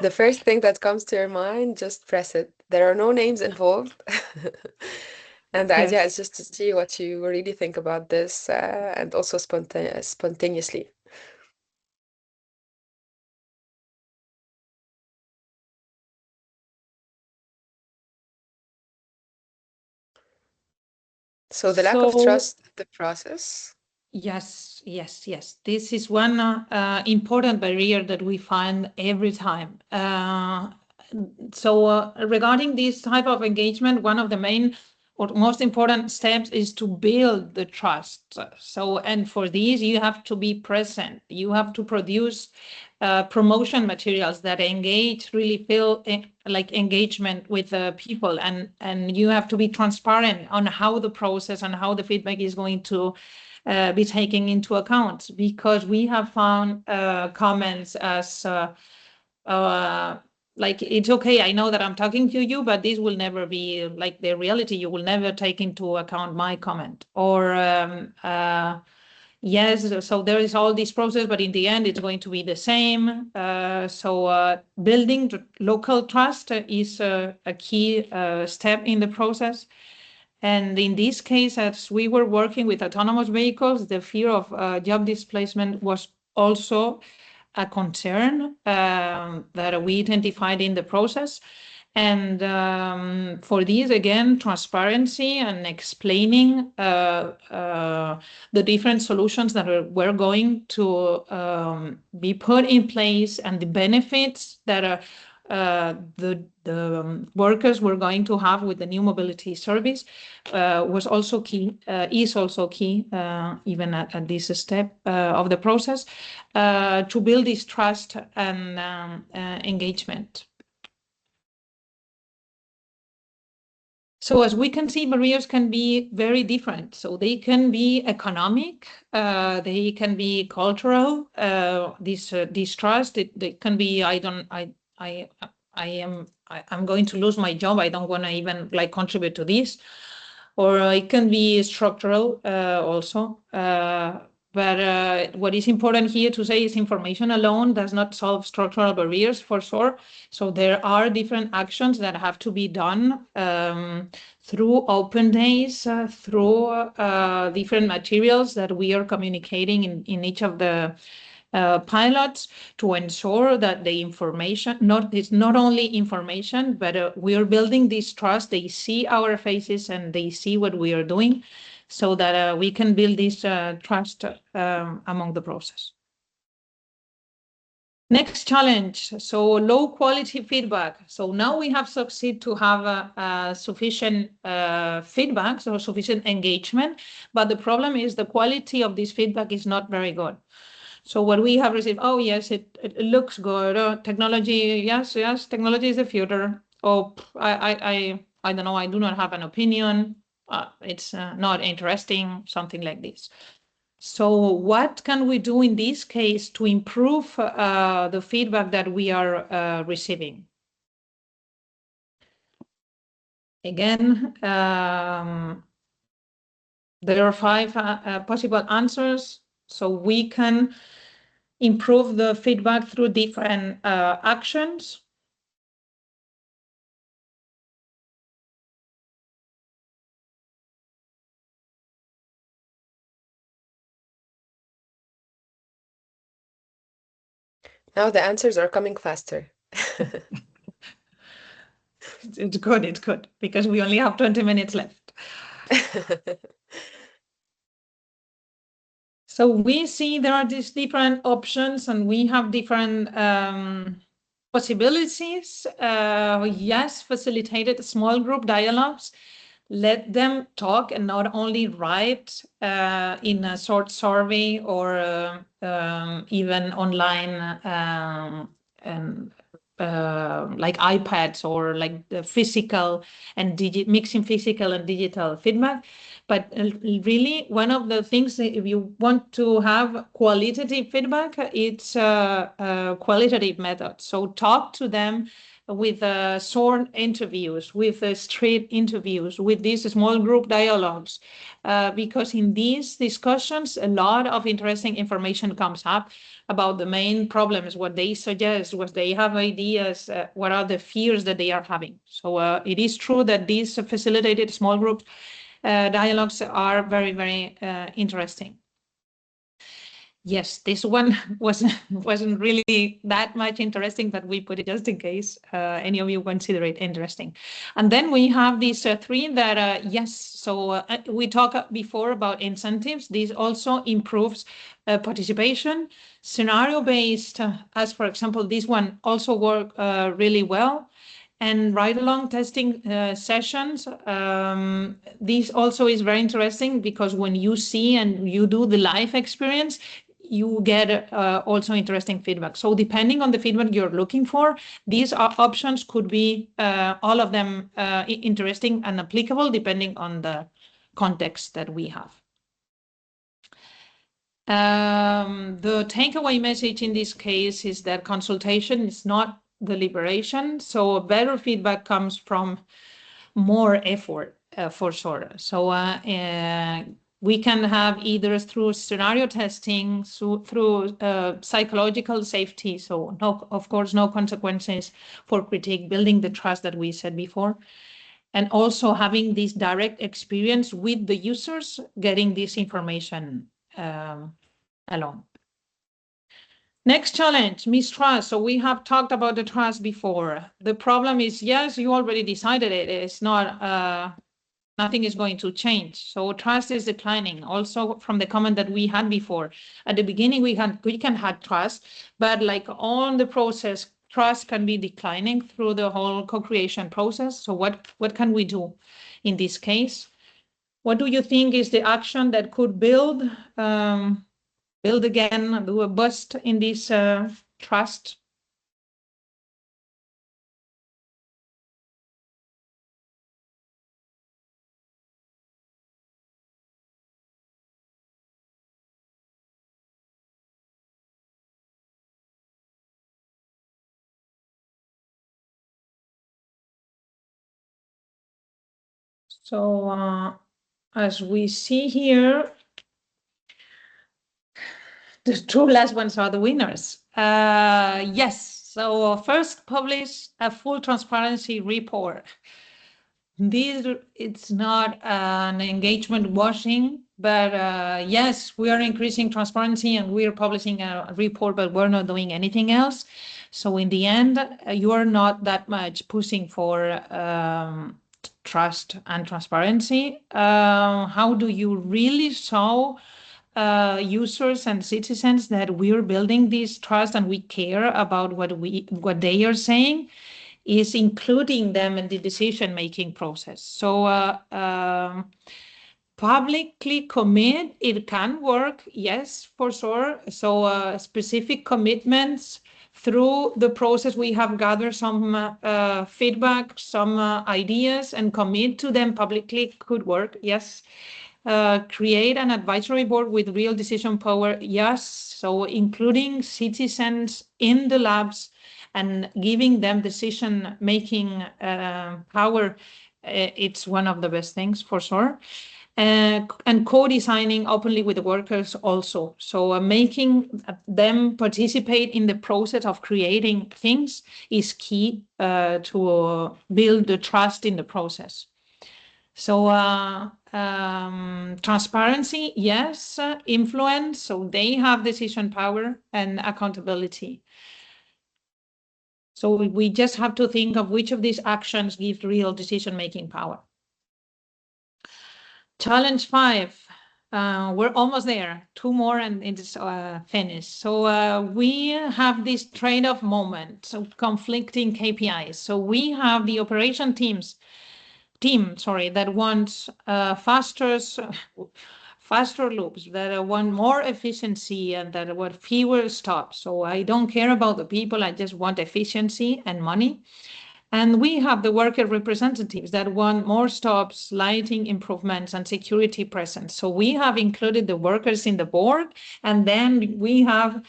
The first thing that comes to your mind, just press it. There are no names involved. And the idea is just to see what you really think about this and also spontaneously. So the lack of trust in the process. Yes. This is one important barrier that we find every time. So regarding this type of engagement, one of the main or most important steps is to build the trust. And for this, you have to be present. You have to produce promotion materials that really feel like engagement with the people, and you have to be transparent on how the process and how the feedback is going to be taken into account, because we have found comments as like, it's okay, I know that I'm talking to you, but this will never be like the reality. You will never take into account my comment. Or yes, so there is all this process, but in the end, it's going to be the same. So building local trust is a key step in the process. And in this case, as we were working with autonomous vehicles, the fear of job displacement was also a concern that we identified in the process. And for this, again, transparency and explaining the different solutions that were going to be put in place and the benefits that the workers were going to have with the new mobility service was also key, is also key, even at this step of the process, to build this trust and engagement. So as we can see, barriers can be very different. So they can be economic, they can be cultural. This distrust, they can be, I'm going to lose my job. I don't want to even like contribute to this. Or it can be structural also. But what is important here to say is information alone does not solve structural barriers, for sure. So there are different actions that have to be done through open days, through different materials that we are communicating in each of the pilots, to ensure that the information is not only information, but we are building this trust. They see our faces and they see what we are doing, so that we can build this trust among the process. Next challenge, so low quality feedback. So now we have succeeded to have sufficient feedback, so sufficient engagement, but the problem is the quality of this feedback is not very good. So what we have received, oh yes, it looks good. Technology, yes, technology is the future. Oh, I don't know, I do not have an opinion. It's not interesting, something like this. So what can we do in this case to improve the feedback that we are receiving? Again, there are 5 possible answers. So we can improve the feedback through different actions. Now the answers are coming faster. It's good, because we only have 20 minutes left. So we see there are these different options and we have different possibilities. Yes, facilitated small group dialogues. Let them talk and not only write in a short survey or even online like iPads, or like the physical and mixing physical and digital feedback. But really, one of the things that if you want to have qualitative feedback, it's a qualitative method. So talk to them, with short interviews, with street interviews, with these small group dialogues, because in these discussions, a lot of interesting information comes up about the main problems, what they suggest, what they have ideas, what are the fears that they are having. So it is true that these facilitated small group dialogues are very, very interesting. Yes, this one wasn't really that much interesting, but we put it just in case any of you consider it interesting. And then we have these three that, yes, so we talked before about incentives. This also improves participation. Scenario-based, as for example, this one also work really well. And ride-along testing sessions, this also is very interesting because when you see and you do the live experience, you get also interesting feedback. So depending on the feedback you're looking for, these options could be all of them interesting and applicable depending on the context that we have. The takeaway message in this case is that consultation is not deliberation, so better feedback comes from more effort for sure. So we can have either through scenario testing, through psychological safety, so no, of course, no consequences for critique, building the trust that we said before, and also having this direct experience with the users, getting this information along. Next challenge, mistrust. So we have talked about the trust before. The problem is, yes, you already decided it. It's not, nothing is going to change. So trust is declining. Also from the comment that we had before, at the beginning we can have trust, but like on the process, trust can be declining through the whole co-creation process. So what can we do in this case? What do you think is the action that could build again, do a boost in this trust? So as we see here, the two last ones are the winners. Yes, so first publish a full transparency report. It's not an engagement washing, but yes, we are increasing transparency and we are publishing a report, but we're not doing anything else. So in the end, you are not that much pushing for trust and transparency. How do you really show users and citizens that we're building this trust and we care about what they are saying? Is including them in the decision-making process. So publicly commit, it can work, yes, for sure. So specific commitments through the process, we have gathered some feedback, some ideas, and commit to them publicly could work, yes. Create an advisory board with real decision power, yes. So including citizens in the labs and giving them decision-making power, it's one of the best things for sure. And co-designing openly with the workers also. So making them participate in the process of creating things is key to build the trust in the process. So transparency, yes. Influence, so they have decision power and accountability. So we just have to think of which of these actions give real decision-making power. Challenge 5, we're almost there. 2 more and it's finished. So we have this trade-off moment, so conflicting KPIs. So we have the operation team, that wants faster loops, that want more efficiency and that want fewer stops. So I don't care about the people, I just want efficiency and money. And we have the worker representatives that want more stops, lighting improvements, and security presence. So we have included the workers in the board, and then we have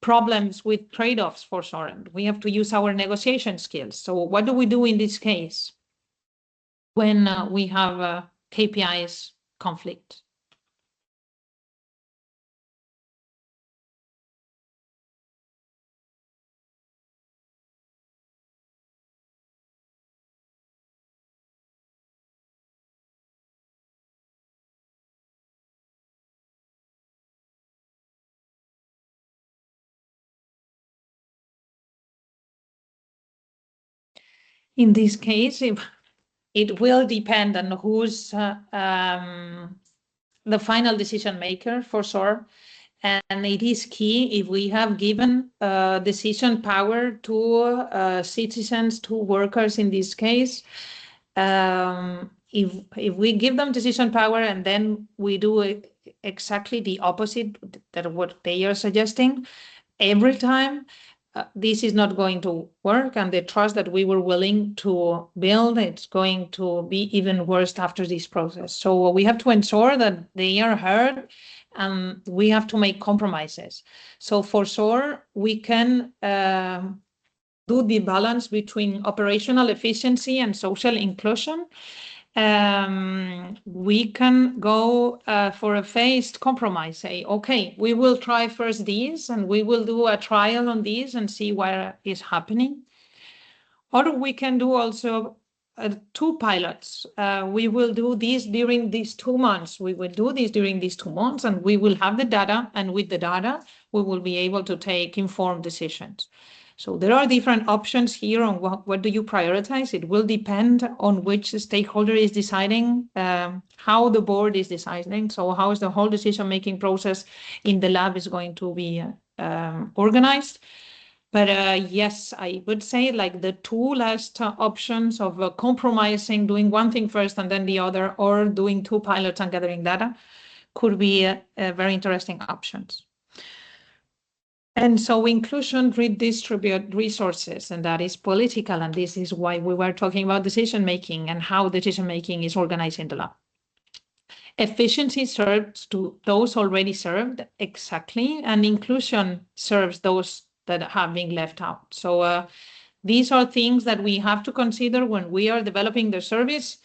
problems with trade-offs for sure. We have to use our negotiation skills. So what do we do in this case when we have KPIs conflict? In this case, it will depend on who's the final decision maker for sure. And it is key if we have given decision power to citizens, to workers in this case. If we give them decision power and then we do exactly the opposite that what they are suggesting every time, this is not going to work, and the trust that we were willing to build, it's going to be even worse after this process. So we have to ensure that they are heard, and we have to make compromises. So for sure, we can do the balance between operational efficiency and social inclusion. We can go for a phased compromise, say, okay, we will try first these and we will do a trial on these and see what is happening. Or we can do also 2 pilots. We will do this during these 2 months. We will do this during these 2 months, and we will have the data, and with the data, we will be able to take informed decisions. So there are different options here on what do you prioritize. It will depend on which stakeholder is deciding, how the board is deciding. So how is the whole decision-making process in the lab is going to be organized. But yes, I would say like the 2 last options of compromising, doing one thing first and then the other, or doing 2 pilots and gathering data could be very interesting options. And so inclusion redistribute resources, and that is political. And this is why we were talking about decision-making and how decision-making is organized in the lab. Efficiency serves to those already served, exactly, and inclusion serves those that have been left out. So these are things that we have to consider when we are developing the service,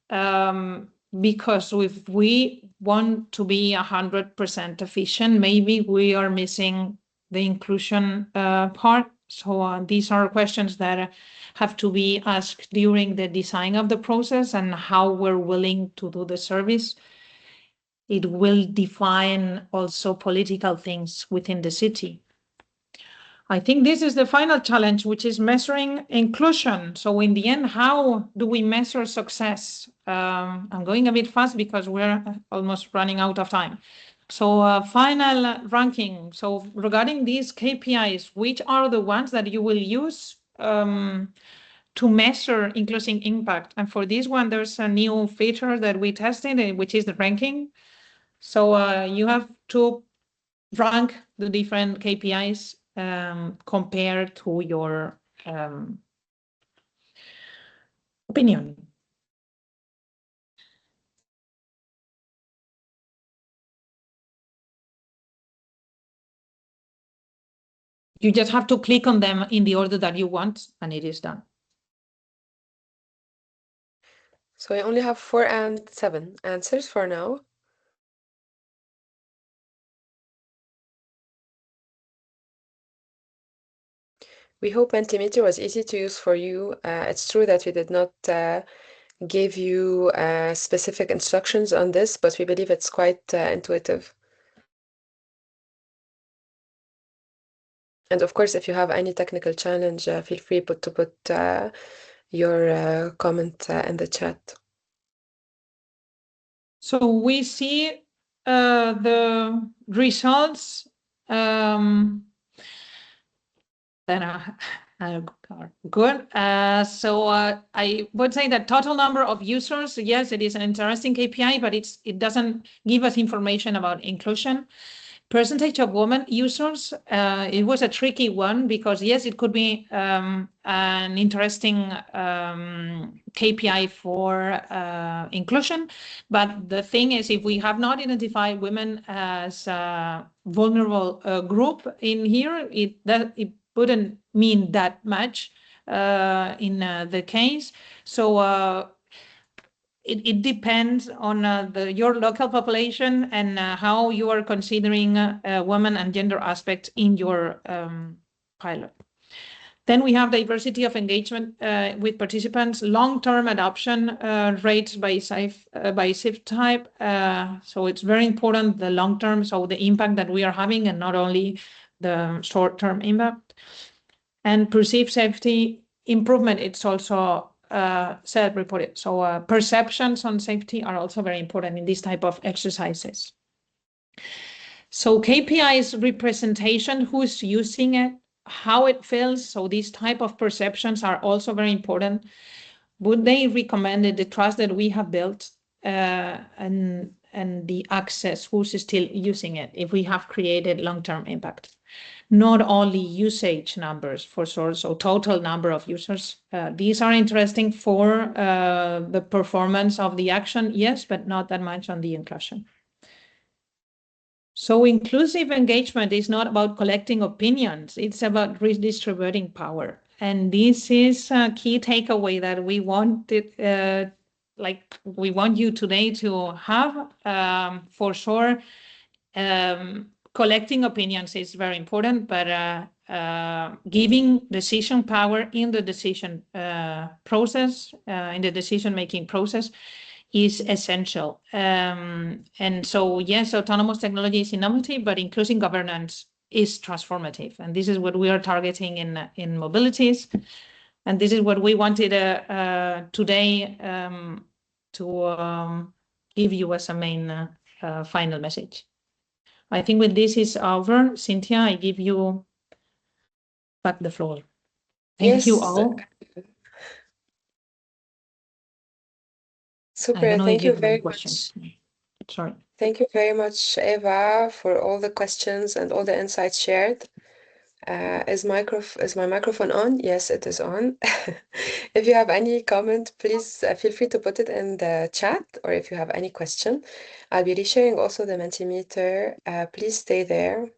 because if we want to be 100% efficient, maybe we are missing the inclusion part. So these are questions that have to be asked during the design of the process and how we're willing to do the service. It will define also political things within the city. I think this is the final challenge, which is measuring inclusion. So in the end, how do we measure success? I'm going a bit fast because we're almost running out of time. So final ranking. So regarding these KPIs, which are the ones that you will use to measure inclusion impact? And for this one, there's a new feature that we tested, which is the ranking. So you have to rank the different KPIs compared to your opinion. You just have to click on them in the order that you want, and it is done. So I only have 4 and 7 answers for now. We hope Mentimeter was easy to use for you. It's true that we did not give you specific instructions on this, but we believe it's quite intuitive. And of course, if you have any technical challenge, feel free to put your comment in the chat. So we see the results that are good. So I would say that total number of users, yes, it is an interesting KPI, but it doesn't give us information about inclusion. percentage of women users, it was a tricky one because yes, it could be an interesting KPI for inclusion, but the thing is, if we have not identified women as a vulnerable group in here, it wouldn't mean that much in the case. So it depends on your local population and how you are considering women and gender aspects in your pilot. Then we have diversity of engagement with participants, long-term adoption rates by SIF type. So it's very important, the long-term, so the impact that we are having and not only the short-term impact. And perceived safety improvement, it's also self-reported. So perceptions on safety are also very important in this type of exercises. So KPIs representation, who's using it, how it feels. So these type of perceptions are also very important. Would they recommend it, the trust that we have built and the access, who's still using it, if we have created long-term impact? Not only usage numbers for sure, so total number of users. These are interesting for the performance of the action, yes, but not that much on the inclusion. So inclusive engagement is not about collecting opinions, it's about redistributing power. And this is a key takeaway that we wanted, we want you today to have, for sure. Collecting opinions is very important, but giving decision power in the decision process, in the decision-making process, is essential. And so, yes, autonomous technology is innovative, but inclusive governance is transformative. And this is what we are targeting in mobilities. And this is what we wanted today to give you as a main final message. I think when this is over, Cynthia, I give you back the floor. Thank you all. Super, thank you very much. Sorry. Thank you very much, Eva, for all the questions and all the insights shared. Is my microphone on? Yes, it is on. If you have any comment, please feel free to put it in the chat, or if you have any question. I'll be resharing also the Mentimeter. Please stay there.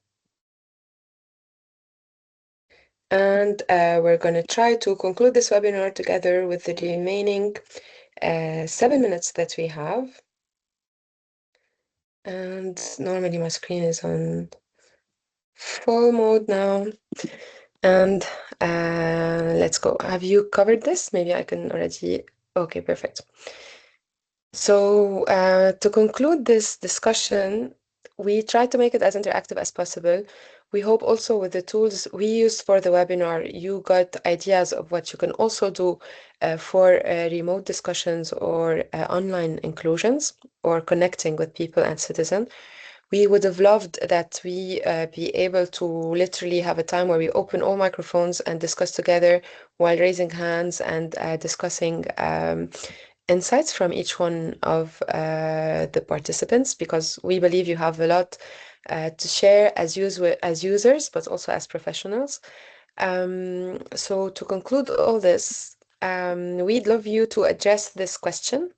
And we're going to try to conclude this webinar together with the remaining 7 minutes that we have. And normally my screen is on full mode now. And let's go. Have you covered this? Maybe I can already. Okay, perfect. So to conclude this discussion, we try to make it as interactive as possible. We hope also with the tools we used for the webinar, you got ideas of what you can also do for remote discussions or online inclusions or connecting with people and citizens. We would have loved that we be able to literally have a time where we open all microphones and discuss together while raising hands and discussing insights from each one of the participants, because we believe you have a lot to share as users, but also as professionals. So to conclude all this, we'd love you to address this question.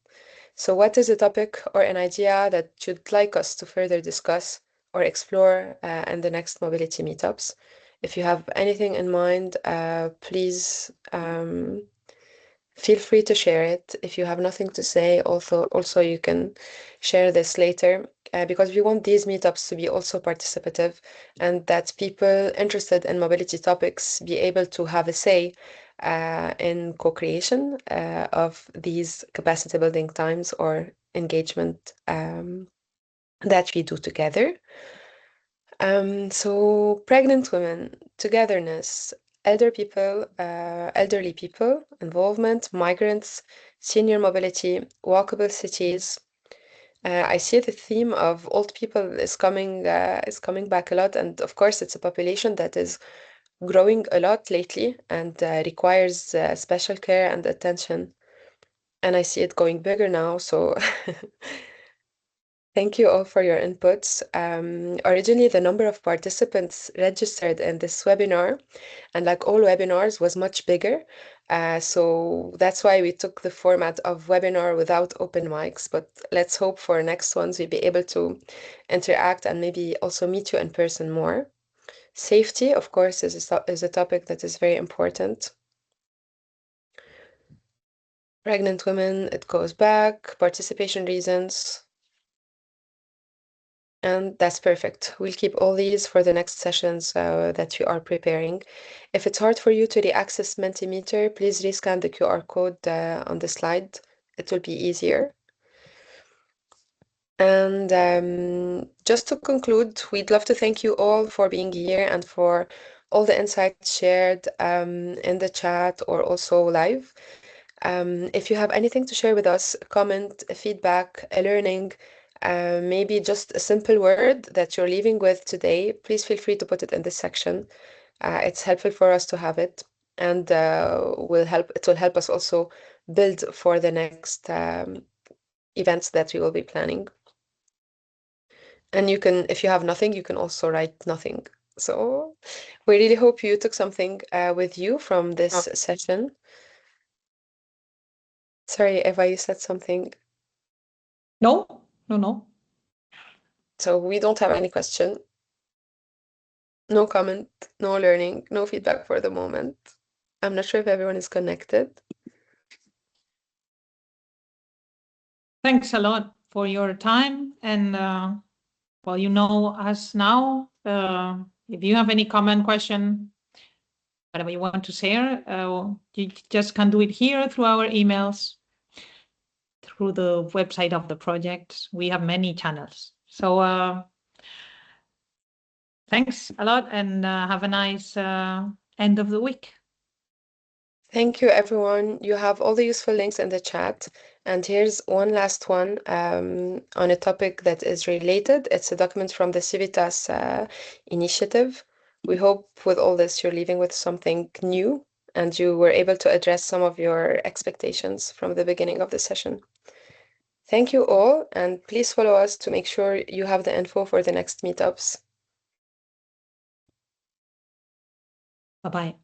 So what is a topic or an idea that you'd like us to further discuss or explore in the next mobility meetups? If you have anything in mind, please feel free to share it. If you have nothing to say, also you can share this later, because we want these meetups to be also participative and that people interested in mobility topics be able to have a say in co-creation of these capacity building times or engagement that we do together. So pregnant women, togetherness, elderly people, involvement, migrants, senior mobility, walkable cities. I see the theme of old people is coming back a lot, and of course it's a population that is growing a lot lately and requires special care and attention. And I see it going bigger now, so Thank you all for your inputs. Originally, the number of participants registered in this webinar, and like all webinars, was much bigger. So that's why we took the format of webinar without open mics. But let's hope for next ones we'll be able to interact and maybe also meet you in person more. Safety, of course, is a topic that is very important. Pregnant women, it goes back, participation reasons. And that's perfect. We'll keep all these for the next sessions that we are preparing. If it's hard for you to re-access Mentimeter, please rescan the QR code on the slide. It will be easier. And just to conclude, we'd love to thank you all for being here and for all the insights shared in the chat or also live. If you have anything to share with us, a comment, a feedback, a learning, maybe just a simple word that you're leaving with today, please feel free to put it in this section. It's helpful for us to have it, and it will help us also build for the next events that we will be planning. And you can, if you have nothing, you can also write nothing. So we really hope you took something with you from this session. Sorry, Eva, you said something. No. So we don't have any question. No comment, no learning, no feedback for the moment. I'm not sure if everyone is connected. Thanks a lot for your time. And well, you know us now. If you have any comment, question, whatever you want to share, you just can do it here through our emails, through the website of the project. We have many channels. So thanks a lot, and have a nice end of the week. Thank you, everyone. You have all the useful links in the chat. And here's one last one on a topic that is related. It's a document from the Civitas initiative. We hope with all this you're leaving with something new and you were able to address some of your expectations from the beginning of the session. Thank you all, and please follow us to make sure you have the info for the next meetups. Bye-bye.